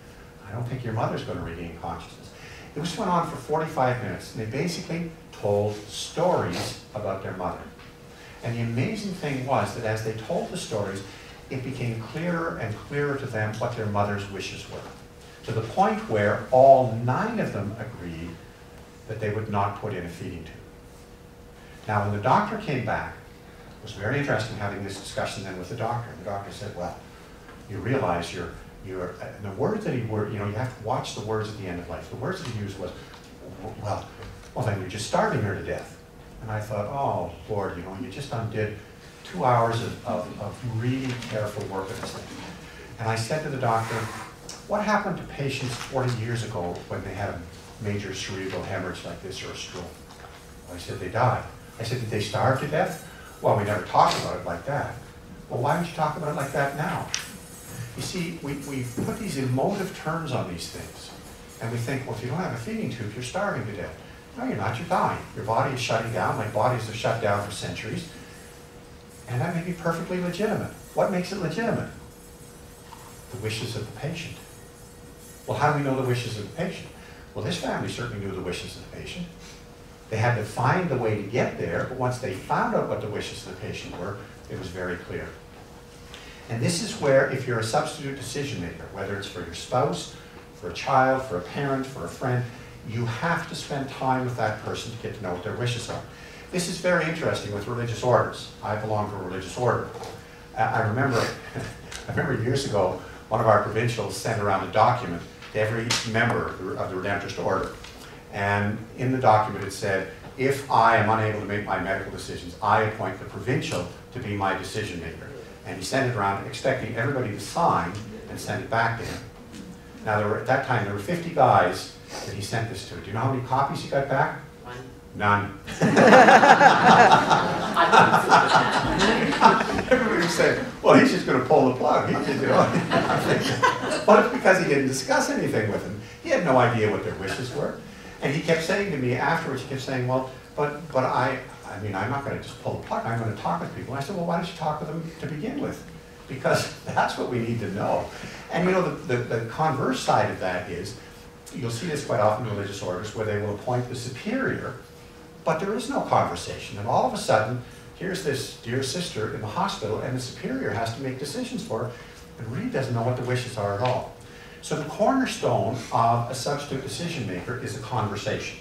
Speaker 2: I don't think your mother's going to regain consciousness. It just went on for 45 minutes, and they basically told stories about their mother. And the amazing thing was that as they told the stories, it became clearer and clearer to them what their mother's wishes were, to the point where all 9 of them agreed that they would not put in a feeding tube. Now, when the doctor came back, it was very interesting having this discussion then with the doctor. And the doctor said, well, you realize and the words that you have to watch the words at the end of life. The words that he used was, well, then you're just starving her to death. And I thought, oh, Lord, you just undid 2 hours of really careful work at this thing. And I said to the doctor, what happened to patients 40 years ago when they had a major cerebral hemorrhage like this or a stroke? Well, I said, they died. I said, did they starve to death? Well, we never talked about it like that. Well, why don't you talk about it like that now? You see, we put these emotive terms on these things. And we think, well, if you don't have a feeding tube, you're starving to death. No, you're not. You're dying. Your body is shutting down. Like bodies have shut down for centuries. And that may be perfectly legitimate. What makes it legitimate? The wishes of the patient. Well, how do we know the wishes of the patient? Well, this family certainly knew the wishes of the patient. They had to find the way to get there, but once they found out what the wishes of the patient were, It was very clear. And this is where, if you're a substitute decision maker, whether it's for your spouse, for a child, for a parent, for a friend, you have to spend time with that person to get to know what their wishes are. This is very interesting with religious orders. I belong to a religious order. I remember years ago, one of our provincials sent around a document to every member of the Redemptorist order. And in the document it said, if I am unable to make my medical decisions, I appoint the provincial to be my decision maker. And he sent it around expecting everybody to sign and send it back to him. Now, at that time, there were 50 guys that he sent this to. Do you know how many copies he got back? None. Everybody was saying, well, he's just going to pull the plug. He's just, But it's because he didn't discuss anything with them. He had no idea what their wishes were. And he kept saying to me afterwards, he kept saying, well, but I'm not going to just pull the plug. I'm going to talk with people. And I said, well, why don't you talk with them to begin with? Because that's what we need to know. And you know, the converse side of that is, you'll see this quite often in religious orders where they will appoint the superior, but there is no conversation. And all of a sudden, here's this dear sister in the hospital, and the superior has to make decisions for her, and really doesn't know what the wishes are at all. So the cornerstone of a substitute decision maker is a conversation.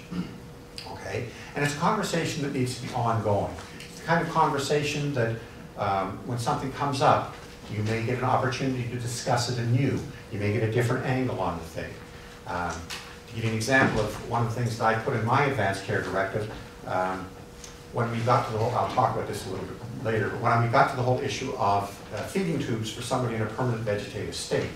Speaker 2: Okay? And it's a conversation that needs to be ongoing. It's the kind of conversation that when something comes up, you may get an opportunity to discuss it anew. You may get a different angle on the thing. To give you an example of one of the things that I put in my advanced care directive, when we got to the whole, I'll talk about this a little bit later, but when we got to the whole issue of feeding tubes for somebody in a permanent vegetative state,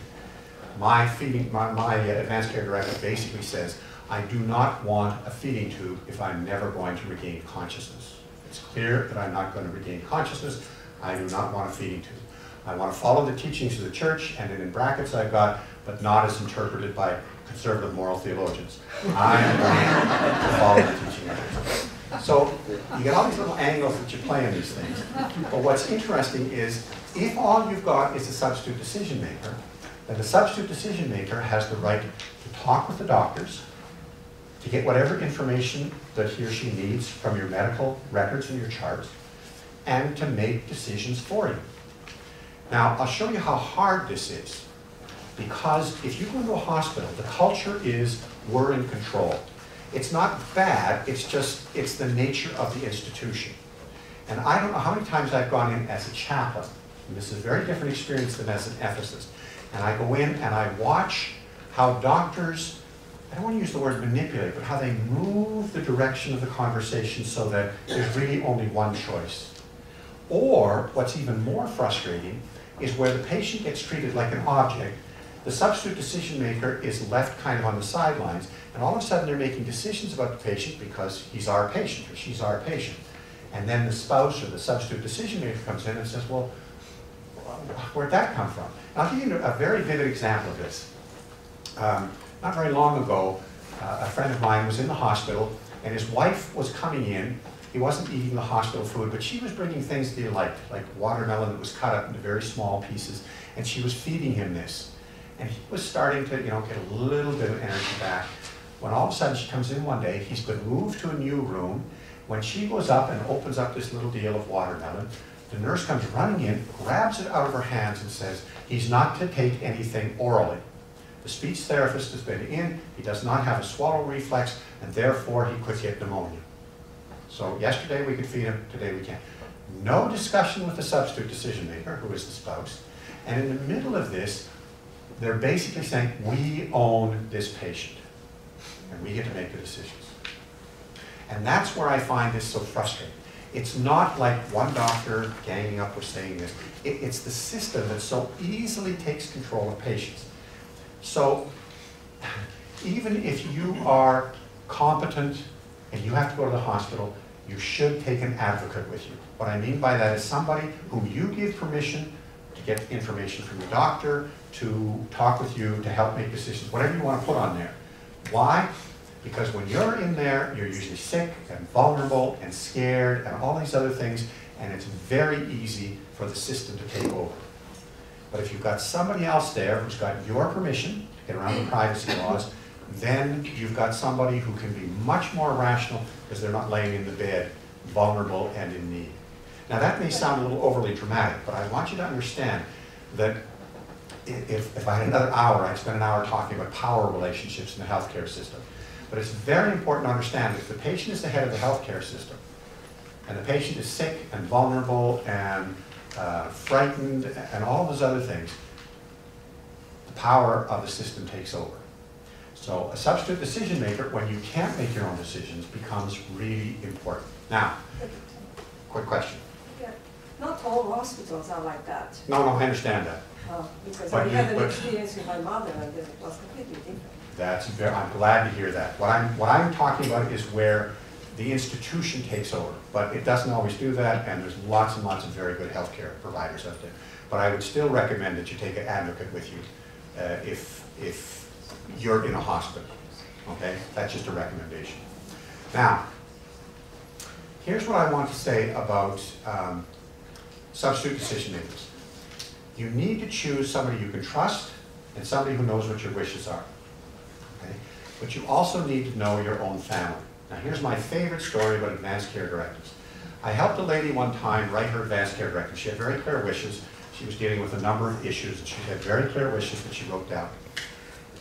Speaker 2: my advanced care directive basically says, I do not want a feeding tube if I'm never going to regain consciousness. It's clear that I'm not going to regain consciousness. I do not want a feeding tube. I want to follow the teachings of the church, and then in brackets I've got, but not as interpreted by conservative moral theologians. I'm going to follow the teaching of the church. So you get all these little angles that you play on these things. But what's interesting is, if all you've got is a substitute decision maker, then the substitute decision maker has the right to talk with the doctors, to get whatever information that he or she needs from your medical records and your charts, and to make decisions for you. Now, I'll show you how hard this is, because if you go into a hospital, the culture is we're in control. It's not bad, it's the nature of the institution. And I don't know how many times I've gone in as a chaplain, and this is a very different experience than as an ethicist, and I go in and I watch how doctors, I don't want to use the word manipulate, but how they move the direction of the conversation so that there's really only one choice. Or, what's even more frustrating, is where the patient gets treated like an object, the substitute decision maker is left kind of on the sidelines, and all of a sudden they're making decisions about the patient because he's our patient or she's our patient. And then the spouse or the substitute decision maker comes in and says, well, where'd that come from? And I'll give you a very vivid example of this. Not very long ago, a friend of mine was in the hospital, and his wife was coming in. He wasn't eating the hospital food, but she was bringing things that he liked, like watermelon that was cut up into very small pieces, and she was feeding him this. And he was starting to, get a little bit of energy back. When all of a sudden she comes in one day, he's been moved to a new room. When she goes up and opens up this little deal of watermelon, the nurse comes running in, grabs it out of her hands and says, he's not to take anything orally. The speech therapist has been in, he does not have a swallow reflex, and therefore he could get pneumonia. So yesterday we could feed him, today we can't. No discussion with the substitute decision maker, who is the spouse. And in the middle of this, they're basically saying, we own this patient, and we get to make the decisions. And that's where I find this so frustrating. It's not like one doctor ganging up or saying this. It's the system that so easily takes control of patients. So even if you are competent and you have to go to the hospital, you should take an advocate with you. What I mean by that is somebody whom you give permission to get information from your doctor, to talk with you, to help make decisions, whatever you want to put on there. Why? Because when you're in there, you're usually sick and vulnerable and scared and all these other things, and it's very easy for the system to take over. But if you've got somebody else there who's got your permission to get around the privacy laws, then you've got somebody who can be much more rational because they're not laying in the bed, vulnerable and in need. Now that may sound a little overly dramatic, but I want you to understand that if I had another hour, I'd spend an hour talking about power relationships in the healthcare system. But it's very important to understand that if the patient is the head of the healthcare system, and the patient is sick and vulnerable and frightened and all those other things, the power of the system takes over. So a substitute decision maker, when you can't make your own decisions, becomes really important. Now, quick question.
Speaker 3: Yeah. Not all hospitals are like that.
Speaker 2: No, I understand that.
Speaker 3: Because
Speaker 2: But
Speaker 3: I had an
Speaker 2: but-
Speaker 3: experience with my mother and it was completely different.
Speaker 2: I'm glad to hear that. What I'm talking about is where the institution takes over, but it doesn't always do that, and there's lots and lots of very good healthcare providers out there. But I would still recommend that you take an advocate with you if you're in a hospital, okay? That's just a recommendation. Now, here's what I want to say about substitute decision makers. You need to choose somebody you can trust and somebody who knows what your wishes are, okay? But you also need to know your own family. Now here's my favorite story about advanced care directives. I helped a lady one time write her advanced care directive. She had very clear wishes. She was dealing with a number of issues, and she had very clear wishes that she wrote down.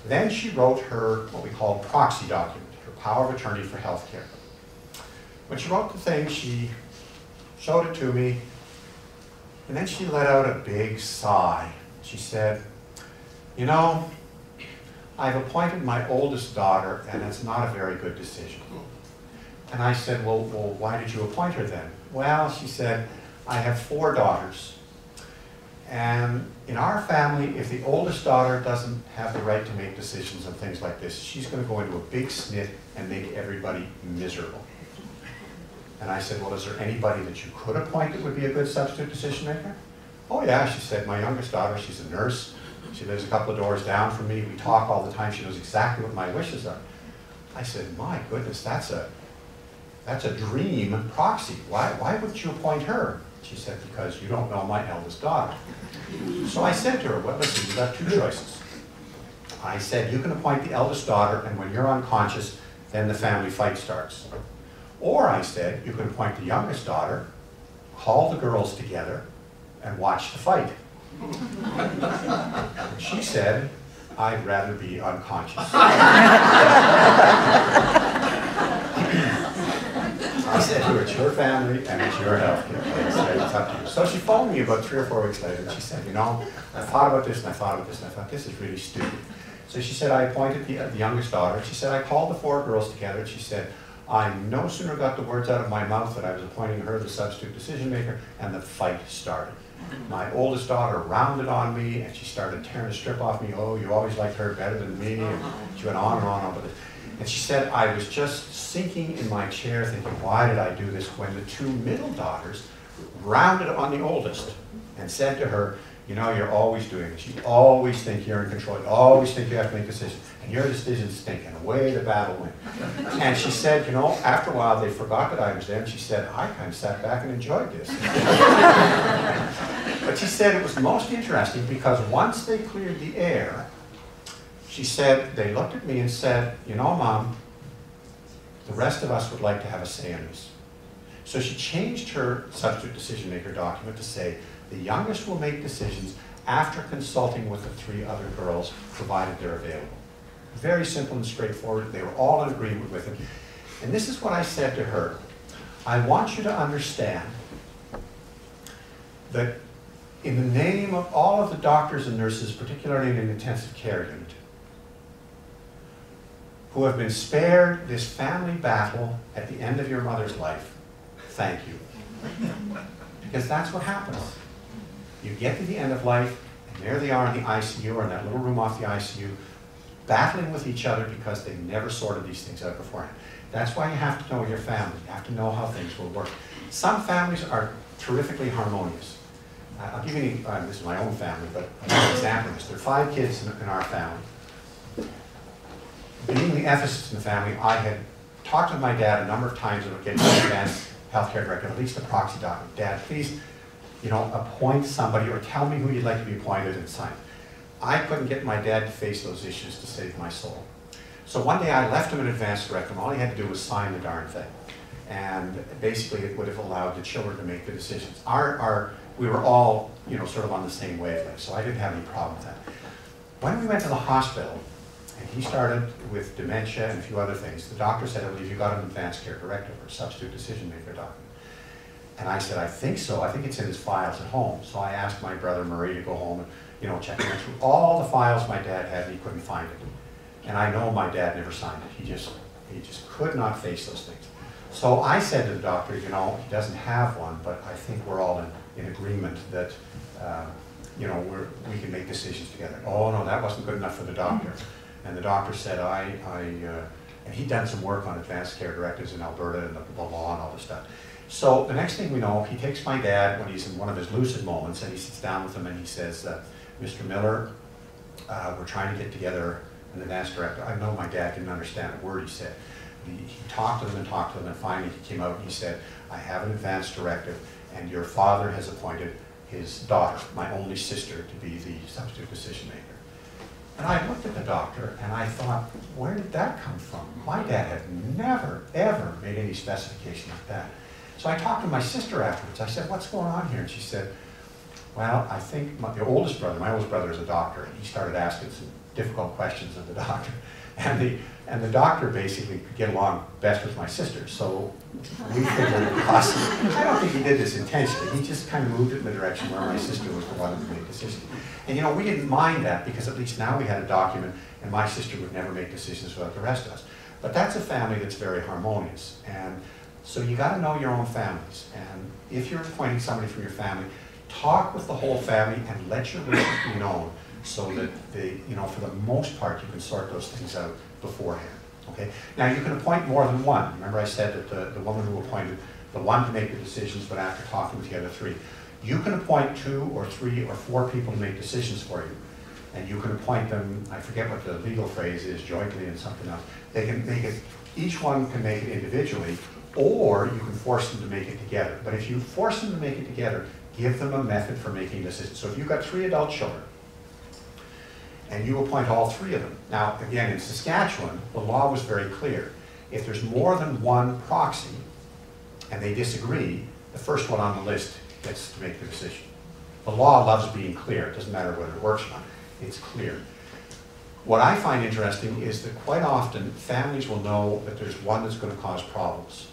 Speaker 2: Then she wrote her, what we call proxy document, her power of attorney for healthcare. When she wrote the thing, she showed it to me, and then she let out a big sigh. She said, you know, I've appointed my oldest daughter, and it's not a very good decision. And I said, well, why did you appoint her then? Well, she said, I have 4 daughters. And in our family, if the oldest daughter doesn't have the right to make decisions on things like this, she's going to go into a big snit and make everybody miserable. And I said, well, is there anybody that you could appoint that would be a good substitute decision maker? Oh yeah, she said, my youngest daughter, she's a nurse. She lives a couple of doors down from me. We talk all the time. She knows exactly what my wishes are. I said, my goodness, that's a dream proxy. Why wouldn't you appoint her? She said, because you don't know my eldest daughter. So I said to her, well, listen, you've got 2 choices. I said, you can appoint the eldest daughter, and when you're unconscious, then the family fight starts. Or I said, you can appoint the youngest daughter, call the girls together, and watch the fight. She said, I'd rather be unconscious. I said to her, it's your family and it's your health care. I said, it's up to you. So she phoned me about 3 or 4 weeks later, and she said, you know, I thought about this and I thought about this and I thought, this is really stupid. So she said, I appointed the youngest daughter. She said, I called the 4 girls together, and she said, I no sooner got the words out of my mouth that I was appointing her the substitute decision maker, and the fight started. My oldest daughter rounded on me, and she started tearing the strip off me. Oh, you always liked her better than me. And she went on and on with it. And she said, I was just sinking in my chair thinking, why did I do this? When the 2 middle daughters rounded on the oldest and said to her, you know, you're always doing this. You always think you're in control. You always think you have to make decisions. And your decisions stink. And away the battle went. And she said, you know, after a while they forgot that I was there. And she said, I kind of sat back and enjoyed this. But she said it was most interesting because once they cleared the air, she said, they looked at me and said, you know, Mom, the rest of us would like to have a say in this. So she changed her substitute decision maker document to say, the youngest will make decisions after consulting with the 3 other girls, provided they're available. Very simple and straightforward. They were all in agreement with it. And this is what I said to her. I want you to understand that in the name of all of the doctors and nurses, particularly in an intensive care unit, who have been spared this family battle at the end of your mother's life, thank you. Because that's what happens. You get to the end of life, and there they are in the ICU, or in that little room off the ICU, battling with each other because they never sorted these things out beforehand. That's why you have to know your family. You have to know how things will work. Some families are terrifically harmonious. I'll give you, this is my own family, but an example of this. There are 5 kids in our family. Being the ethicist in the family, I had talked to my dad a number of times about getting an advanced healthcare director, at least a proxy document. Dad, please, you know, appoint somebody or tell me who you'd like to be appointed and sign. I couldn't get my dad to face those issues to save my soul. So one day I left him an advance directive, and all he had to do was sign the darn thing. And basically it would have allowed the children to make the decisions. We were all, you know, sort of on the same wavelength, so I didn't have any problem with that. When we went to the hospital, and he started with dementia and a few other things, the doctor said, I believe you got an advanced care directive or substitute decision maker document. And I said, I think so. I think it's in his files at home. So I asked my brother Murray to go home and, you know, check through all the files my dad had, and he couldn't find it. And I know my dad never signed it. He just could not face those things. So I said to the doctor, you know, he doesn't have one, but I think we're all in agreement that, you know, we can make decisions together. Oh no, that wasn't good enough for the doctor. And the doctor said, and he'd done some work on advanced care directives in Alberta and the law and all this stuff. So the next thing we know, he takes my dad when he's in one of his lucid moments, and he sits down with him and he says, Mr. Miller, we're trying to get together an advanced directive. I know my dad didn't understand a word he said. He talked to them and talked to them, and finally he came out and he said, I have an advanced directive, and your father has appointed his daughter, my only sister, to be the substitute decision maker. And I looked at the doctor and I thought, where did that come from? My dad had never, ever made any specification like that. So I talked to my sister afterwards. I said, what's going on here? And she said, well, I think my oldest brother is a doctor, and he started asking some difficult questions of the doctor. And the doctor basically could get along best with my sister. So we figured possibly, I don't think he did this intentionally. He just kind of moved it in the direction where my sister was the one who made decisions. And you know, we didn't mind that because at least now we had a document, and my sister would never make decisions without the rest of us. But that's a family that's very harmonious. And so you got to know your own families. And if you're appointing somebody from your family, talk with the whole family and let your wishes be known, so that you know, for the most part, you can sort those things out beforehand. Okay. Now you can appoint more than one. Remember, I said that the woman who appointed the one to make the decisions, but after talking with the other three, you can appoint 2 or 3 or 4 people to make decisions for you, and you can appoint them. I forget what the legal phrase is, jointly and something else. They can make it. Each one can make it individually, or you can force them to make it together. But if you force them to make it together, give them a method for making decisions. So if you've got 3 adult children, and you appoint all 3 of them. Now, again, in Saskatchewan, the law was very clear. If there's more than one proxy, and they disagree, the first one on the list gets to make the decision. The law loves being clear. It doesn't matter whether it works or not. It's clear. What I find interesting is that quite often, families will know that there's one that's going to cause problems.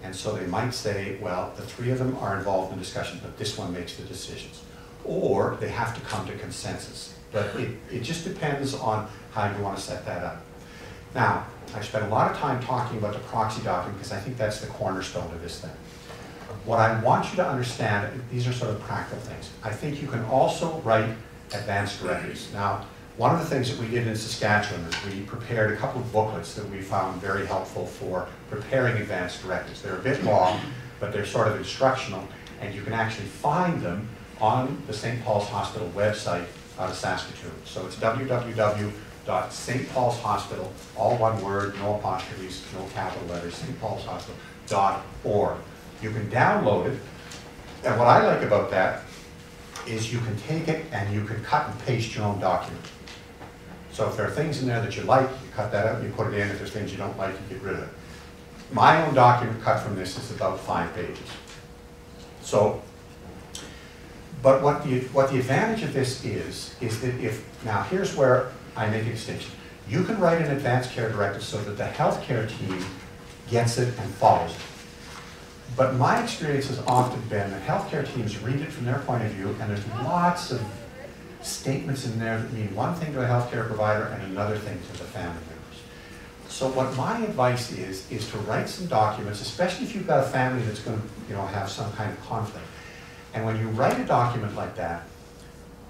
Speaker 2: And so they might say, well, the 3 of them are involved in discussion, but this one makes the decisions. Or they have to come to consensus. But it just depends on how you want to set that up. Now, I spent a lot of time talking about the proxy document because I think that's the cornerstone of this thing. What I want you to understand, these are sort of practical things. I think you can also write advanced directives. Now, one of the things that we did in Saskatchewan is we prepared a couple of booklets that we found very helpful for preparing advanced directives. They're a bit long, but they're sort of instructional, and you can actually find them on the St. Paul's Hospital website out of Saskatoon. So it's www.St. Paul's Hospital, all one word, no apostrophes, no capital letters, stpaulshospital.org. You can download it, and what I like about that is you can take it and you can cut and paste your own document. So if there are things in there that you like, you cut that out and you put it in. If there's things you don't like, you get rid of it. My own document cut from this is about 5 pages. So, but what the advantage of this is that now here's where I make a distinction. You can write an advanced care directive so that the healthcare team gets it and follows it. But my experience has often been that healthcare teams read it from their point of view, and there's lots of statements in there that mean one thing to a healthcare provider and another thing to the family members. So what my advice is to write some documents, especially if you've got a family that's going to have some kind of conflict. And when you write a document like that,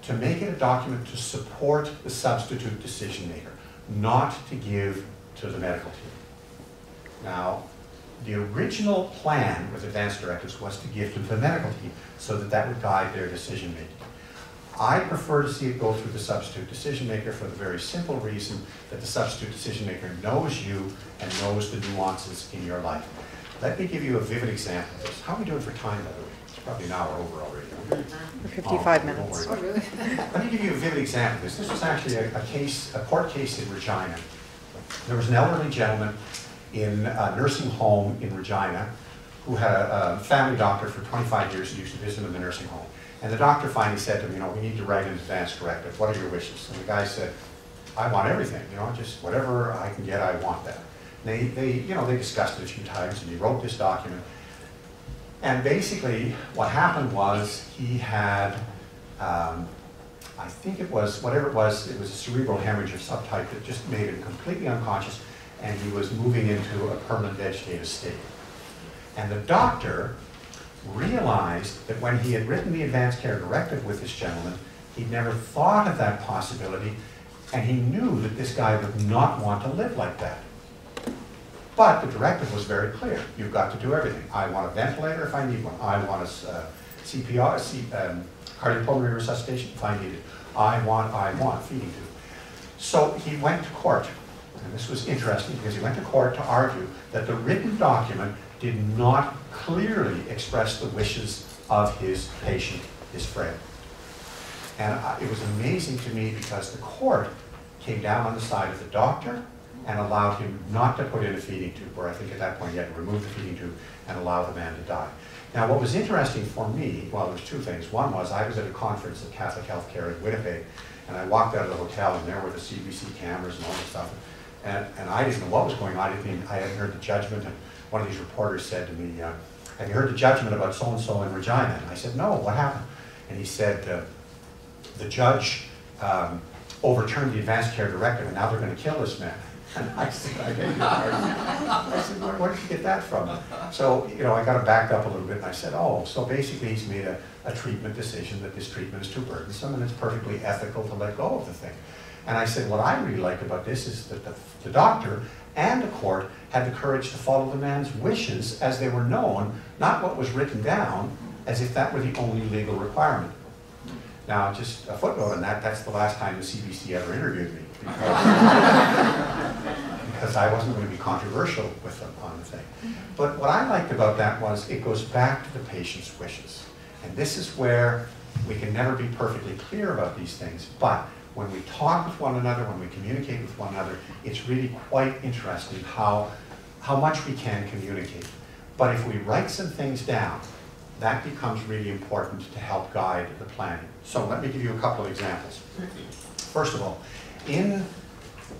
Speaker 2: to make it a document to support the substitute decision maker, not to give to the medical team. Now, the original plan with advanced directives was to give to the medical team so that that would guide their decision making. I prefer to see it go through the substitute decision maker for the very simple reason that the substitute decision maker knows you and knows the nuances in your life. Let me give you a vivid example of this. How are we doing for time, by the way? It's probably an hour over already.
Speaker 4: For 55 minutes.
Speaker 1: Oh, really?
Speaker 2: Let me give you a vivid example of this. This was actually a court case in Regina. There was an elderly gentleman in a nursing home in Regina who had a family doctor for 25 years who used to visit him in the nursing home. And the doctor finally said to him, you know, we need to write an advance directive. What are your wishes? And the guy said, I want everything, you know, just whatever I can get, I want that. And they discussed it a few times, and he wrote this document. And basically, what happened was he had, I think it was, whatever it was a cerebral hemorrhage of some type that just made him completely unconscious, and he was moving into a permanent vegetative state. And the doctor realized that when he had written the advanced care directive with this gentleman, he'd never thought of that possibility, and he knew that this guy would not want to live like that. But the directive was very clear. You've got to do everything. I want a ventilator if I need one. I want a CPR, cardiopulmonary resuscitation if I need it. I want feeding tube. So he went to court. And this was interesting because he went to court to argue that the written document did not clearly express the wishes of his patient, his friend. And it was amazing to me because the court came down on the side of the doctor and allowed him not to put in a feeding tube, or I think at that point he had to remove the feeding tube and allow the man to die. Now what was interesting for me, well, there was two things. One was I was at a conference at Catholic Healthcare in Winnipeg, and I walked out of the hotel and there were the CBC cameras and all this stuff. And I didn't know what was going on. I hadn't heard the judgment, and one of these reporters said to me, have you heard the judgment about so-and-so in Regina? And I said, no, what happened? And he said, the judge overturned the advanced care directive, and now they're going to kill this man. And I said, I beg your pardon. I said, where did you get that from? So, you know, I got him backed up a little bit, and I said, oh, so basically he's made a treatment decision that this treatment is too burdensome, and it's perfectly ethical to let go of the thing. And I said, what I really like about this is that the doctor and the court had the courage to follow the man's wishes as they were known, not what was written down, as if that were the only legal requirement. Now, just a footnote on that, that's the last time the CBC ever interviewed me, because I wasn't going to be controversial with them on the thing. But what I liked about that was it goes back to the patient's wishes. And this is where we can never be perfectly clear about these things, but when we talk with one another, when we communicate with one another, it's really quite interesting how much we can communicate. But if we write some things down, that becomes really important to help guide the planning. So let me give you a couple of examples. First of all, in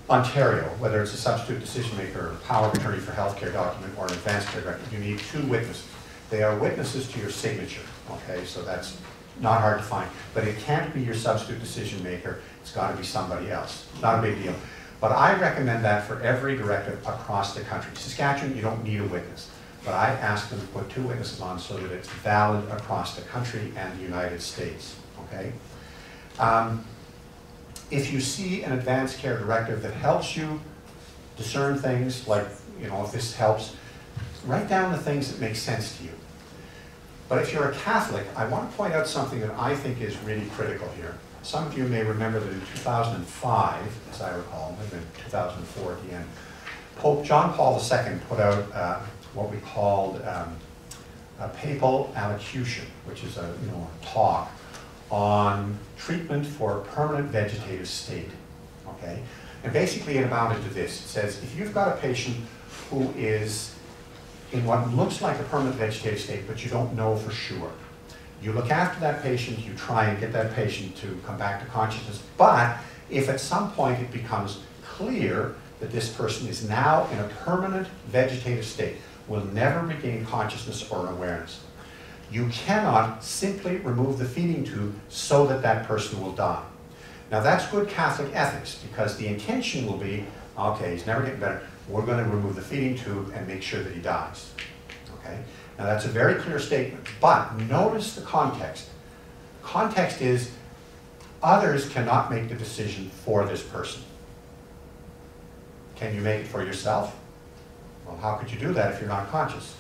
Speaker 2: Ontario, whether it's a substitute decision maker, or power of attorney for healthcare document, or an advanced care directive, you need two witnesses. They are witnesses to your signature, okay? So that's not hard to find. But it can't be your substitute decision maker. It's got to be somebody else. Not a big deal. But I recommend that for every directive across the country. Saskatchewan, you don't need a witness. But I ask them to put two witnesses on so that it's valid across the country and the United States, okay? If you see an advanced care directive that helps you discern things, like, you know, if this helps, write down the things that make sense to you. But if you're a Catholic, I want to point out something that I think is really critical here. Some of you may remember that in 2005, as I recall, maybe in 2004 at the end, Pope John Paul II put out what we called a papal allocution, which is a talk on treatment for permanent vegetative state. Okay, and basically it amounted to this. It says if you've got a patient who is in what looks like a permanent vegetative state, but you don't know for sure, you look after that patient, you try and get that patient to come back to consciousness, but if at some point it becomes clear that this person is now in a permanent vegetative state, will never regain consciousness or awareness, you cannot simply remove the feeding tube so that that person will die. Now that's good Catholic ethics, because the intention will be, okay, he's never getting better, we're going to remove the feeding tube and make sure that he dies. Okay? Now that's a very clear statement, but notice the context. Context is others cannot make the decision for this person. Can you make it for yourself? Well, how could you do that if you're not conscious?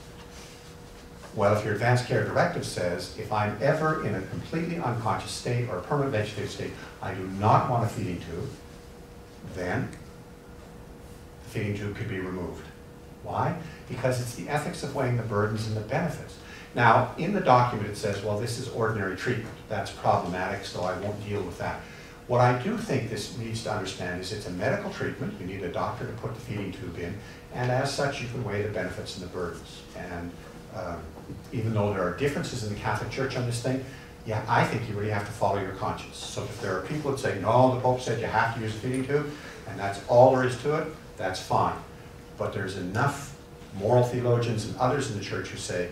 Speaker 2: Well, if your advanced care directive says, if I'm ever in a completely unconscious state or a permanent vegetative state, I do not want a feeding tube, then the feeding tube could be removed. Why? Because it's the ethics of weighing the burdens and the benefits. Now, in the document it says, well, this is ordinary treatment. That's problematic, so I won't deal with that. What I do think this needs to understand is it's a medical treatment. You need a doctor to put the feeding tube in, and as such you can weigh the benefits and the burdens. And even though there are differences in the Catholic Church on this thing, yeah, I think you really have to follow your conscience. So if there are people that say, no, the Pope said you have to use a feeding tube, and that's all there is to it, that's fine. But there's enough moral theologians and others in the Church who say,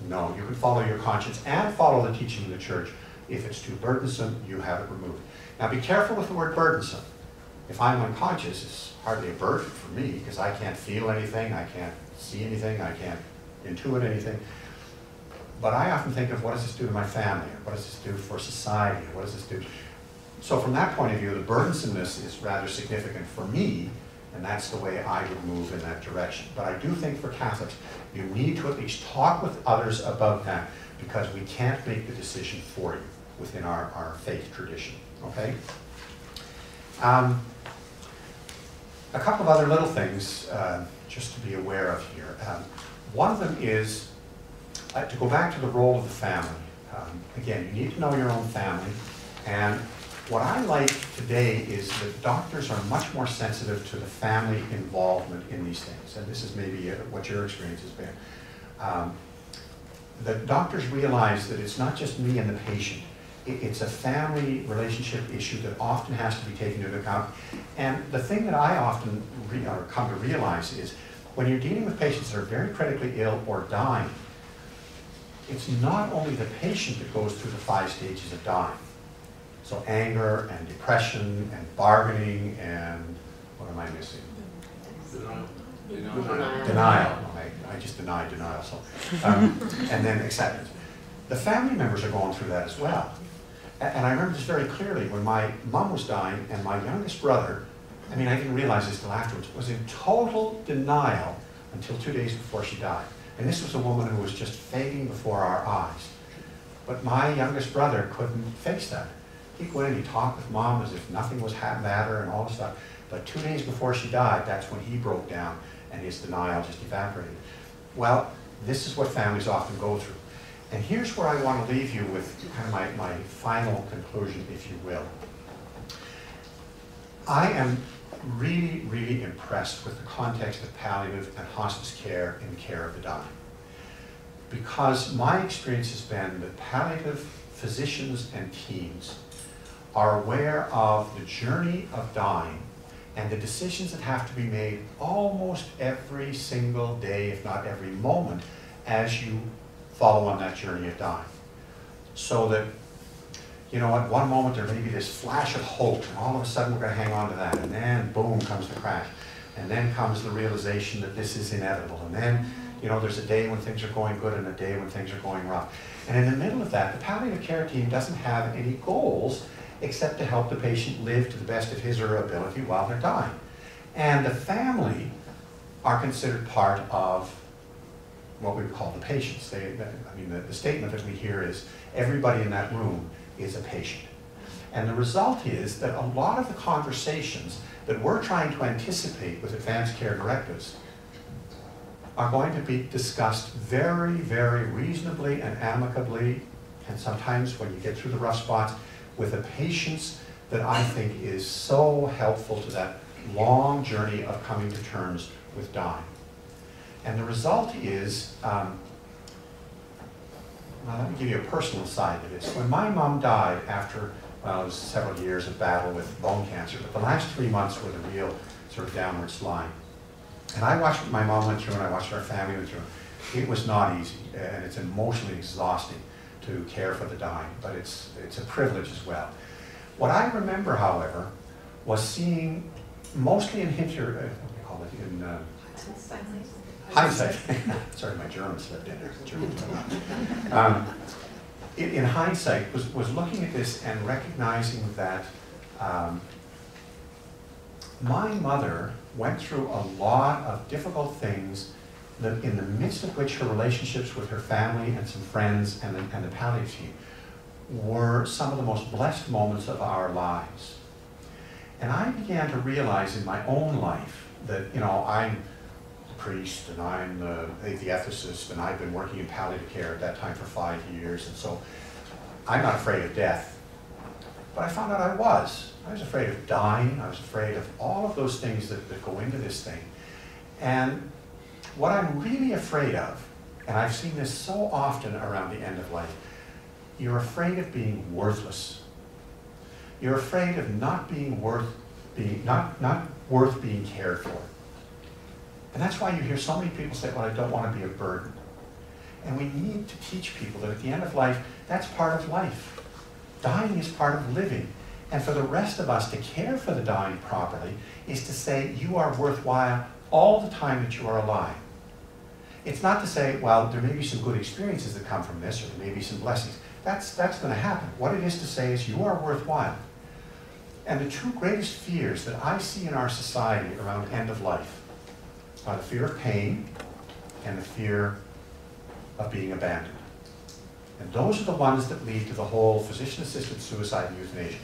Speaker 2: no, you can follow your conscience and follow the teaching of the Church. If it's too burdensome, you have it removed. Now be careful with the word burdensome. If I'm unconscious, it's hardly a burden for me because I can't feel anything, I can't see anything, I can't intuit anything. But I often think of what does this do to my family, or what does this do for society, or what does this do? So from that point of view, the burdensomeness is rather significant for me, and that's the way I would move in that direction. But I do think for Catholics, you need to at least talk with others about that, because we can't make the decision for you within our faith tradition, okay? A couple of other little things just to be aware of here. One of them is to go back to the role of the family. Again, you need to know your own family, and what I like today is that doctors are much more sensitive to the family involvement in these things, and this is maybe what your experience has been. That doctors realize that it's not just me and the patient. It's a family relationship issue that often has to be taken into account. And the thing that I often come to realize is when you're dealing with patients that are very critically ill or dying, it's not only the patient that goes through the 5 stages of dying. So anger and depression and bargaining and, what am I missing? Denial. I just denied denial. So, and then acceptance. The family members are going through that as well. And I remember this very clearly when my mom was dying and my youngest brother, I mean, I didn't realize this till afterwards, was in total denial until 2 days before she died. And this was a woman who was just fading before our eyes. But my youngest brother couldn't face that. He'd go in and he'd talk with mom as if nothing was the matter and all this stuff. But 2 days before she died, that's when he broke down and his denial just evaporated. Well, this is what families often go through. And here's where I want to leave you with kind of my final conclusion, if you will. I am really, really impressed with the context of palliative and hospice care in the care of the dying. Because my experience has been that palliative physicians and teams are aware of the journey of dying and the decisions that have to be made almost every single day, if not every moment, as you follow on that journey of dying. So that, you know, at one moment there may be this flash of hope, and all of a sudden we're going to hang on to that, and then boom comes the crash, and then comes the realization that this is inevitable, and then, you know, there's a day when things are going good and a day when things are going rough. And in the middle of that, the palliative care team doesn't have any goals except to help the patient live to the best of his or her ability while they're dying. And the family are considered part of what we would call the patients. The statement that we hear is everybody in that room is a patient. And the result is that a lot of the conversations that we're trying to anticipate with advanced care directives are going to be discussed very, very reasonably and amicably, and sometimes when you get through the rough spots, with a patience that I think is so helpful to that long journey of coming to terms with dying. And the result is, well, let me give you a personal side to this. When my mom died after, well, it was several years of battle with bone cancer, but the last 3 months were the real sort of downward slide. And I watched what my mom went through and I watched what our family went through. It was not easy, and it's emotionally exhausting to care for the dying, but it's a privilege as well. What I remember, however, was seeing, mostly in hindsight, sorry, my German slipped in there. In hindsight, was looking at this and recognizing that my mother went through a lot of difficult things that in the midst of which her relationships with her family and some friends and the palliative team were some of the most blessed moments of our lives. And I began to realize in my own life that, you know, I'm a priest and I'm the ethicist and I've been working in palliative care at that time for 5 years, and so I'm not afraid of death. But I found out I was. I was afraid of dying. I was afraid of all of those things that go into this thing. And what I'm really afraid of, and I've seen this so often around the end of life, you're afraid of being worthless. You're afraid of not being worth being cared for. And that's why you hear so many people say, well, I don't want to be a burden. And we need to teach people that at the end of life, that's part of life. Dying is part of living. And for the rest of us to care for the dying properly is to say you are worthwhile all the time that you are alive. It's not to say, well, there may be some good experiences that come from this, or there may be some blessings. That's going to happen. What it is to say is you are worthwhile. And the two greatest fears that I see in our society around end of life are the fear of pain and the fear of being abandoned. And those are the ones that lead to the whole physician-assisted suicide and euthanasia.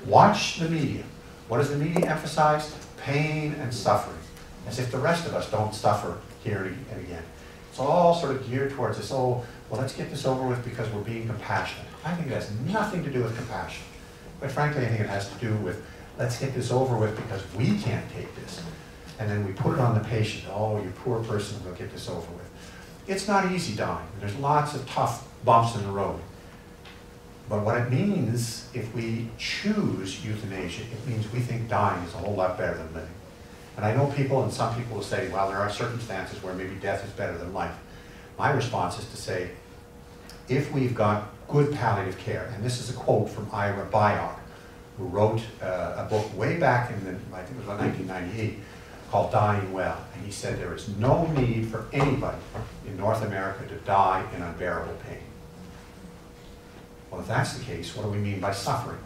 Speaker 2: Watch the media. What does the media emphasize? Pain and suffering. As if the rest of us don't suffer here and again. It's all sort of geared towards this, oh, well, let's get this over with because we're being compassionate. I think it has nothing to do with compassion. But frankly, I think it has to do with, let's get this over with because we can't take this. And then we put it on the patient. Oh, you poor person, we'll get this over with. It's not easy dying. There's lots of tough bumps in the road. But what it means, if we choose euthanasia, it means we think dying is a whole lot better than living. And I know people, and some people will say, well, there are circumstances where maybe death is better than life. My response is to say, if we've got good palliative care, and this is a quote from Ira Byock, who wrote a book way back in, I think it was 1998, called Dying Well. And he said there is no need for anybody in North America to die in unbearable pain. Well, if that's the case, what do we mean by suffering?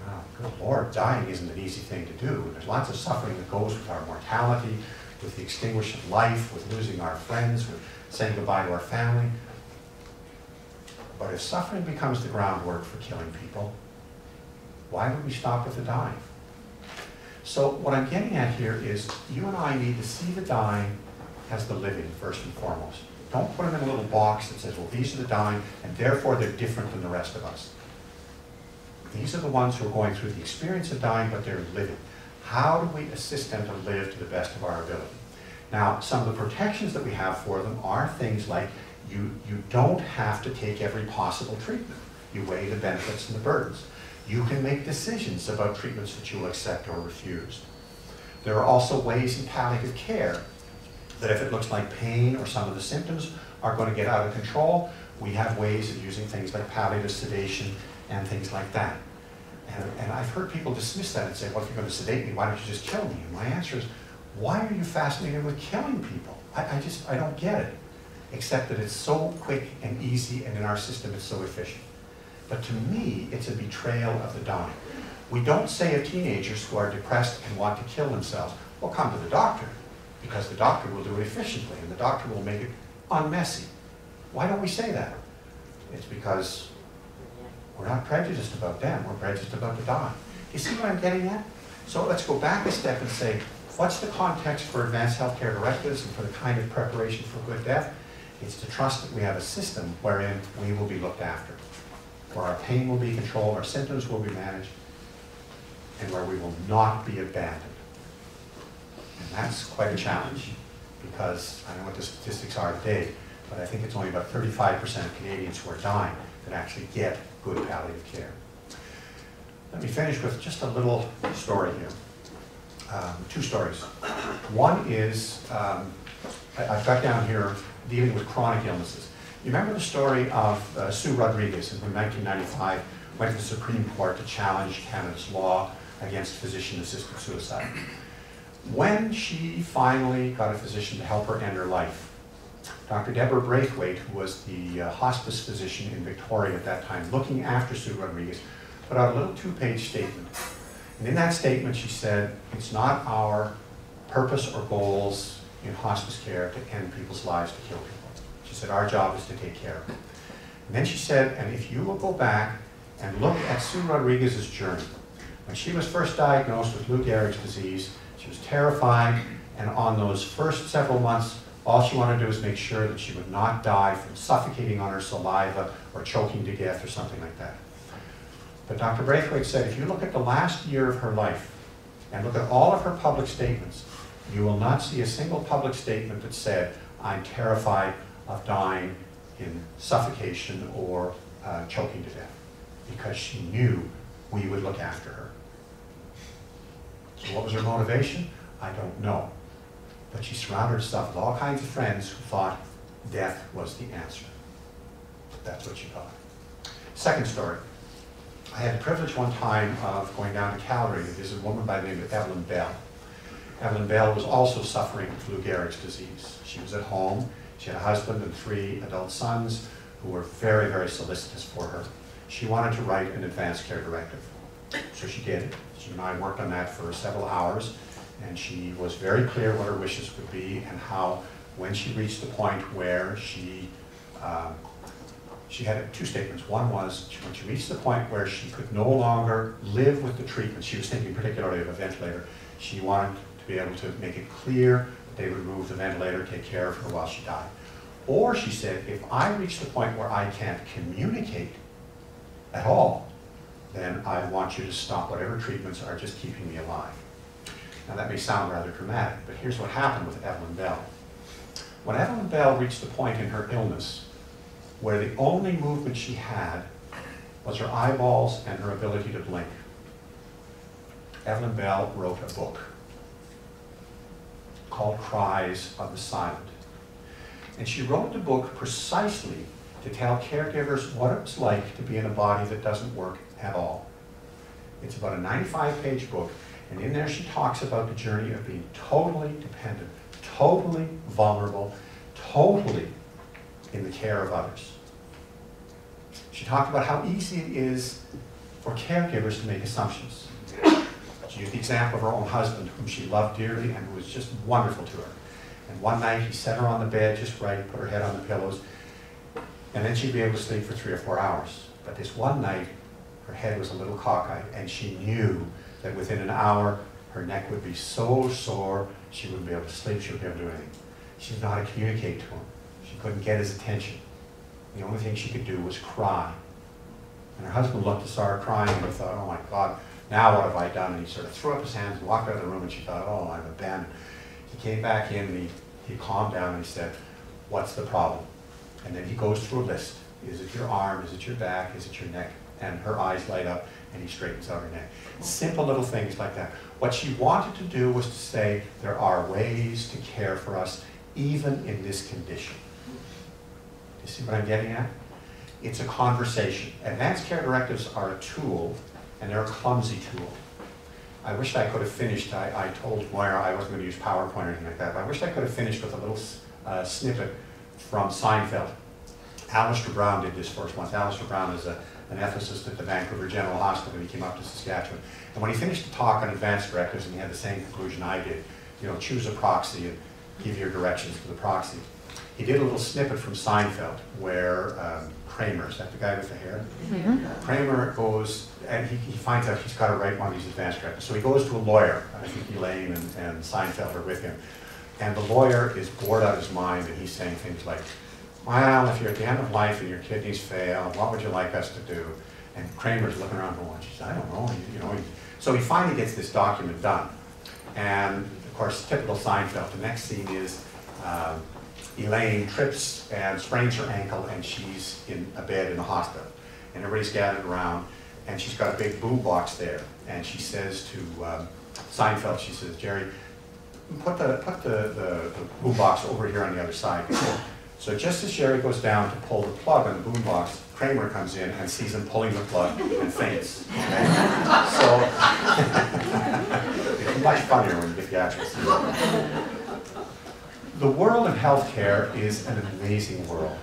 Speaker 2: Oh, good Lord, dying isn't an easy thing to do. There's lots of suffering that goes with our mortality, with the extinguishing of life, with losing our friends, with saying goodbye to our family. But if suffering becomes the groundwork for killing people, why would we stop with the dying? So what I'm getting at here is you and I need to see the dying as the living first and foremost. Don't put them in a little box that says, well, these are the dying, and therefore they're different than the rest of us. These are the ones who are going through the experience of dying, but they're living. How do we assist them to live to the best of our ability? Now, some of the protections that we have for them are things like you don't have to take every possible treatment. You weigh the benefits and the burdens. You can make decisions about treatments that you'll accept or refuse. There are also ways in palliative care that if it looks like pain or some of the symptoms are going to get out of control, we have ways of using things like palliative sedation and things like that. And I've heard people dismiss that and say, well, if you're going to sedate me, why don't you just kill me? And my answer is, why are you fascinated with killing people? I don't get it, except that it's so quick and easy, and in our system it's so efficient. But to me, it's a betrayal of the dying. We don't say of teenagers who are depressed and want to kill themselves, well, come to the doctor, because the doctor will do it efficiently, and the doctor will make it unmessy. Why don't we say that? It's because we're not prejudiced about them, we're prejudiced about the dying. You see what I'm getting at? So let's go back a step and say, what's the context for advanced healthcare directives and for the kind of preparation for good death? It's to trust that we have a system wherein we will be looked after, where our pain will be controlled, our symptoms will be managed, and where we will not be abandoned. And that's quite a challenge, because I don't know what the statistics are today, but I think it's only about 35% of Canadians who are dying that actually get good palliative care. Let me finish with just a little story here. Two stories. One is, I've got down here dealing with chronic illnesses. You remember the story of Sue Rodriguez, who in 1995 went to the Supreme Court to challenge Canada's law against physician-assisted suicide. When she finally got a physician to help her end her life, Dr. Deborah Braithwaite, who was the hospice physician in Victoria at that time, looking after Sue Rodriguez, put out a little two-page statement. And in that statement she said, it's not our purpose or goals in hospice care to end people's lives, to kill people. She said, our job is to take care of them. And then she said, and if you will go back and look at Sue Rodriguez's journey, when she was first diagnosed with Lou Gehrig's disease, she was terrified, and on those first several months, all she wanted to do was make sure that she would not die from suffocating on her saliva or choking to death or something like that. But Dr. Braithwaite said, if you look at the last year of her life and look at all of her public statements, you will not see a single public statement that said, I'm terrified of dying in suffocation or choking to death, because she knew we would look after her. So what was her motivation? I don't know. But she surrounded herself with all kinds of friends who thought death was the answer. That's what she thought. Second story. I had the privilege one time of going down to Calgary to visit a woman by the name of Evelyn Bell. Evelyn Bell was also suffering with Lou Gehrig's disease. She was at home. She had a husband and 3 adult sons who were very, very solicitous for her. She wanted to write an advanced care directive. So she did. She and I worked on that for several hours, and she was very clear what her wishes would be and how, when she reached the point where she had 2 statements. One was, when she reached the point where she could no longer live with the treatment, she was thinking particularly of a ventilator, she wanted to be able to make it clear that they would remove the ventilator, take care of her while she died. Or she said, if I reach the point where I can't communicate at all, then I want you to stop whatever treatments are just keeping me alive. Now that may sound rather dramatic, but here's what happened with Evelyn Bell. When Evelyn Bell reached the point in her illness where the only movement she had was her eyeballs and her ability to blink, Evelyn Bell wrote a book called Cries of the Silent. And she wrote the book precisely to tell caregivers what it was like to be in a body that doesn't work at all. It's about a 95-page book, and in there she talks about the journey of being totally dependent, totally vulnerable, totally in the care of others. She talked about how easy it is for caregivers to make assumptions. She used the example of her own husband, whom she loved dearly and who was just wonderful to her. And one night he set her on the bed just right, put her head on the pillows, and then she'd be able to sleep for 3 or 4 hours. But this one night, her head was a little cockeyed, and she knew that within an hour, her neck would be so sore, she wouldn't be able to sleep, she wouldn't be able to do anything. She didn't know how to communicate to him. She couldn't get his attention. The only thing she could do was cry. And her husband looked and saw her crying, and he thought, oh my God, now what have I done? And he sort of threw up his hands and walked out of the room, and she thought, oh, I'm abandoned. He came back in, and he calmed down, and he said, what's the problem? And then he goes through a list. Is it your arm? Is it your back? Is it your neck? And her eyes light up, and he straightens out her neck. Simple little things like that. What she wanted to do was to say, there are ways to care for us, even in this condition. Do you see what I'm getting at? It's a conversation. Advanced care directives are a tool, and they're a clumsy tool. I wished I could have finished. I told Moira I wasn't going to use PowerPoint or anything like that, but I wished I could have finished with a little snippet from Seinfeld. Alistair Brown did this for us once. Alistair Brown is an ethicist at the Vancouver General Hospital. He came up to Saskatchewan. And when he finished the talk on advanced directives, and he had the same conclusion I did, you know, choose a proxy and give your directions to the proxy. He did a little snippet from Seinfeld where Kramer, is that the guy with the hair? Mm-hmm. Kramer goes, and he finds out he's got to write one of these advanced directives. So he goes to a lawyer. I think Elaine and Seinfeld are with him. And the lawyer is bored out of his mind, and he's saying things like, well, if you're at the end of life and your kidneys fail, what would you like us to do? And Kramer's looking around going, geez, I don't know. So he finally gets this document done. And of course, typical Seinfeld, the next scene is Elaine trips and sprains her ankle, and she's in a bed in a hospital. And everybody's gathered around, and she's got a big boom box there. And she says to Seinfeld, she says, Jerry, put the boom box over here on the other side. So just as Jerry goes down to pull the plug on the boom box, Kramer comes in and sees him pulling the plug and faints. Okay? So it's much funnier when you get the actual scene. The world of healthcare is an amazing world.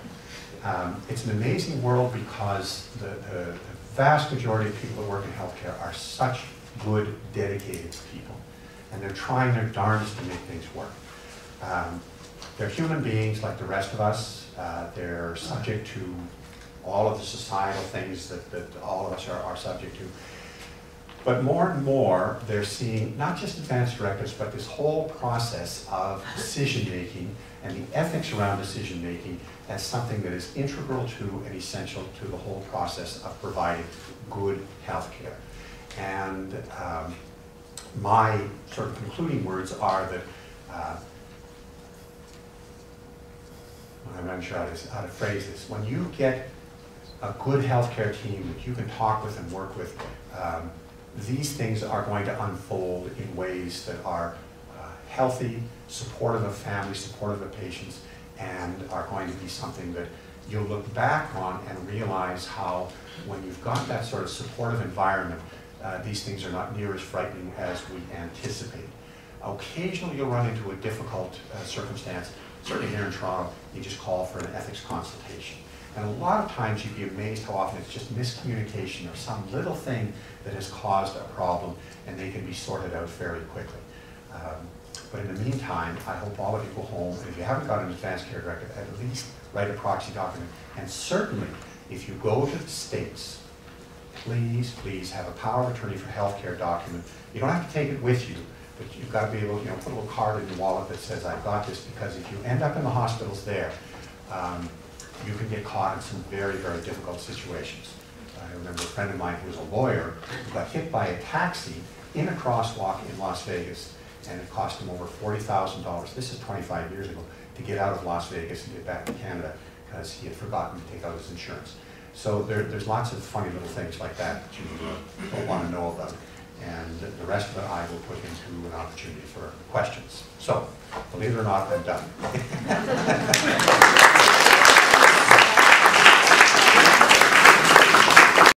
Speaker 2: It's an amazing world because the vast majority of people that work in healthcare are such good, dedicated people. And they're trying their darndest to make things work. They're human beings like the rest of us. They're subject to all of the societal things that all of us are subject to. But more and more, they're seeing not just advance directives, but this whole process of decision-making and the ethics around decision-making as something that is integral to and essential to the whole process of providing good health care. And my sort of concluding words are that I'm not sure how to phrase this. When you get a good healthcare team that you can talk with and work with, these things are going to unfold in ways that are healthy, supportive of families, supportive of patients, and are going to be something that you'll look back on and realize how, when you've got that sort of supportive environment, these things are not near as frightening as we anticipate. Occasionally you'll run into a difficult circumstance. Certainly here in Toronto, you just call for an ethics consultation. And a lot of times you'd be amazed how often it's just miscommunication or some little thing that has caused a problem, and they can be sorted out fairly quickly. But in the meantime, I hope all of you go home, and if you haven't got an advance care directive, at least write a proxy document. And certainly, if you go to the States, please, please have a power of attorney for healthcare document. You don't have to take it with you, but you've got to be able to, put a little card in your wallet that says, I've got this, because if you end up in the hospitals there, you can get caught in some very, very difficult situations. I remember a friend of mine who was a lawyer who got hit by a taxi in a crosswalk in Las Vegas, and it cost him over $40,000. This is 25 years ago, to get out of Las Vegas and get back to Canada because he had forgotten to take out his insurance. So there's lots of funny little things like that that you don't want to know about. And the rest of it I will put into an opportunity for questions. So, believe it or not, I'm done.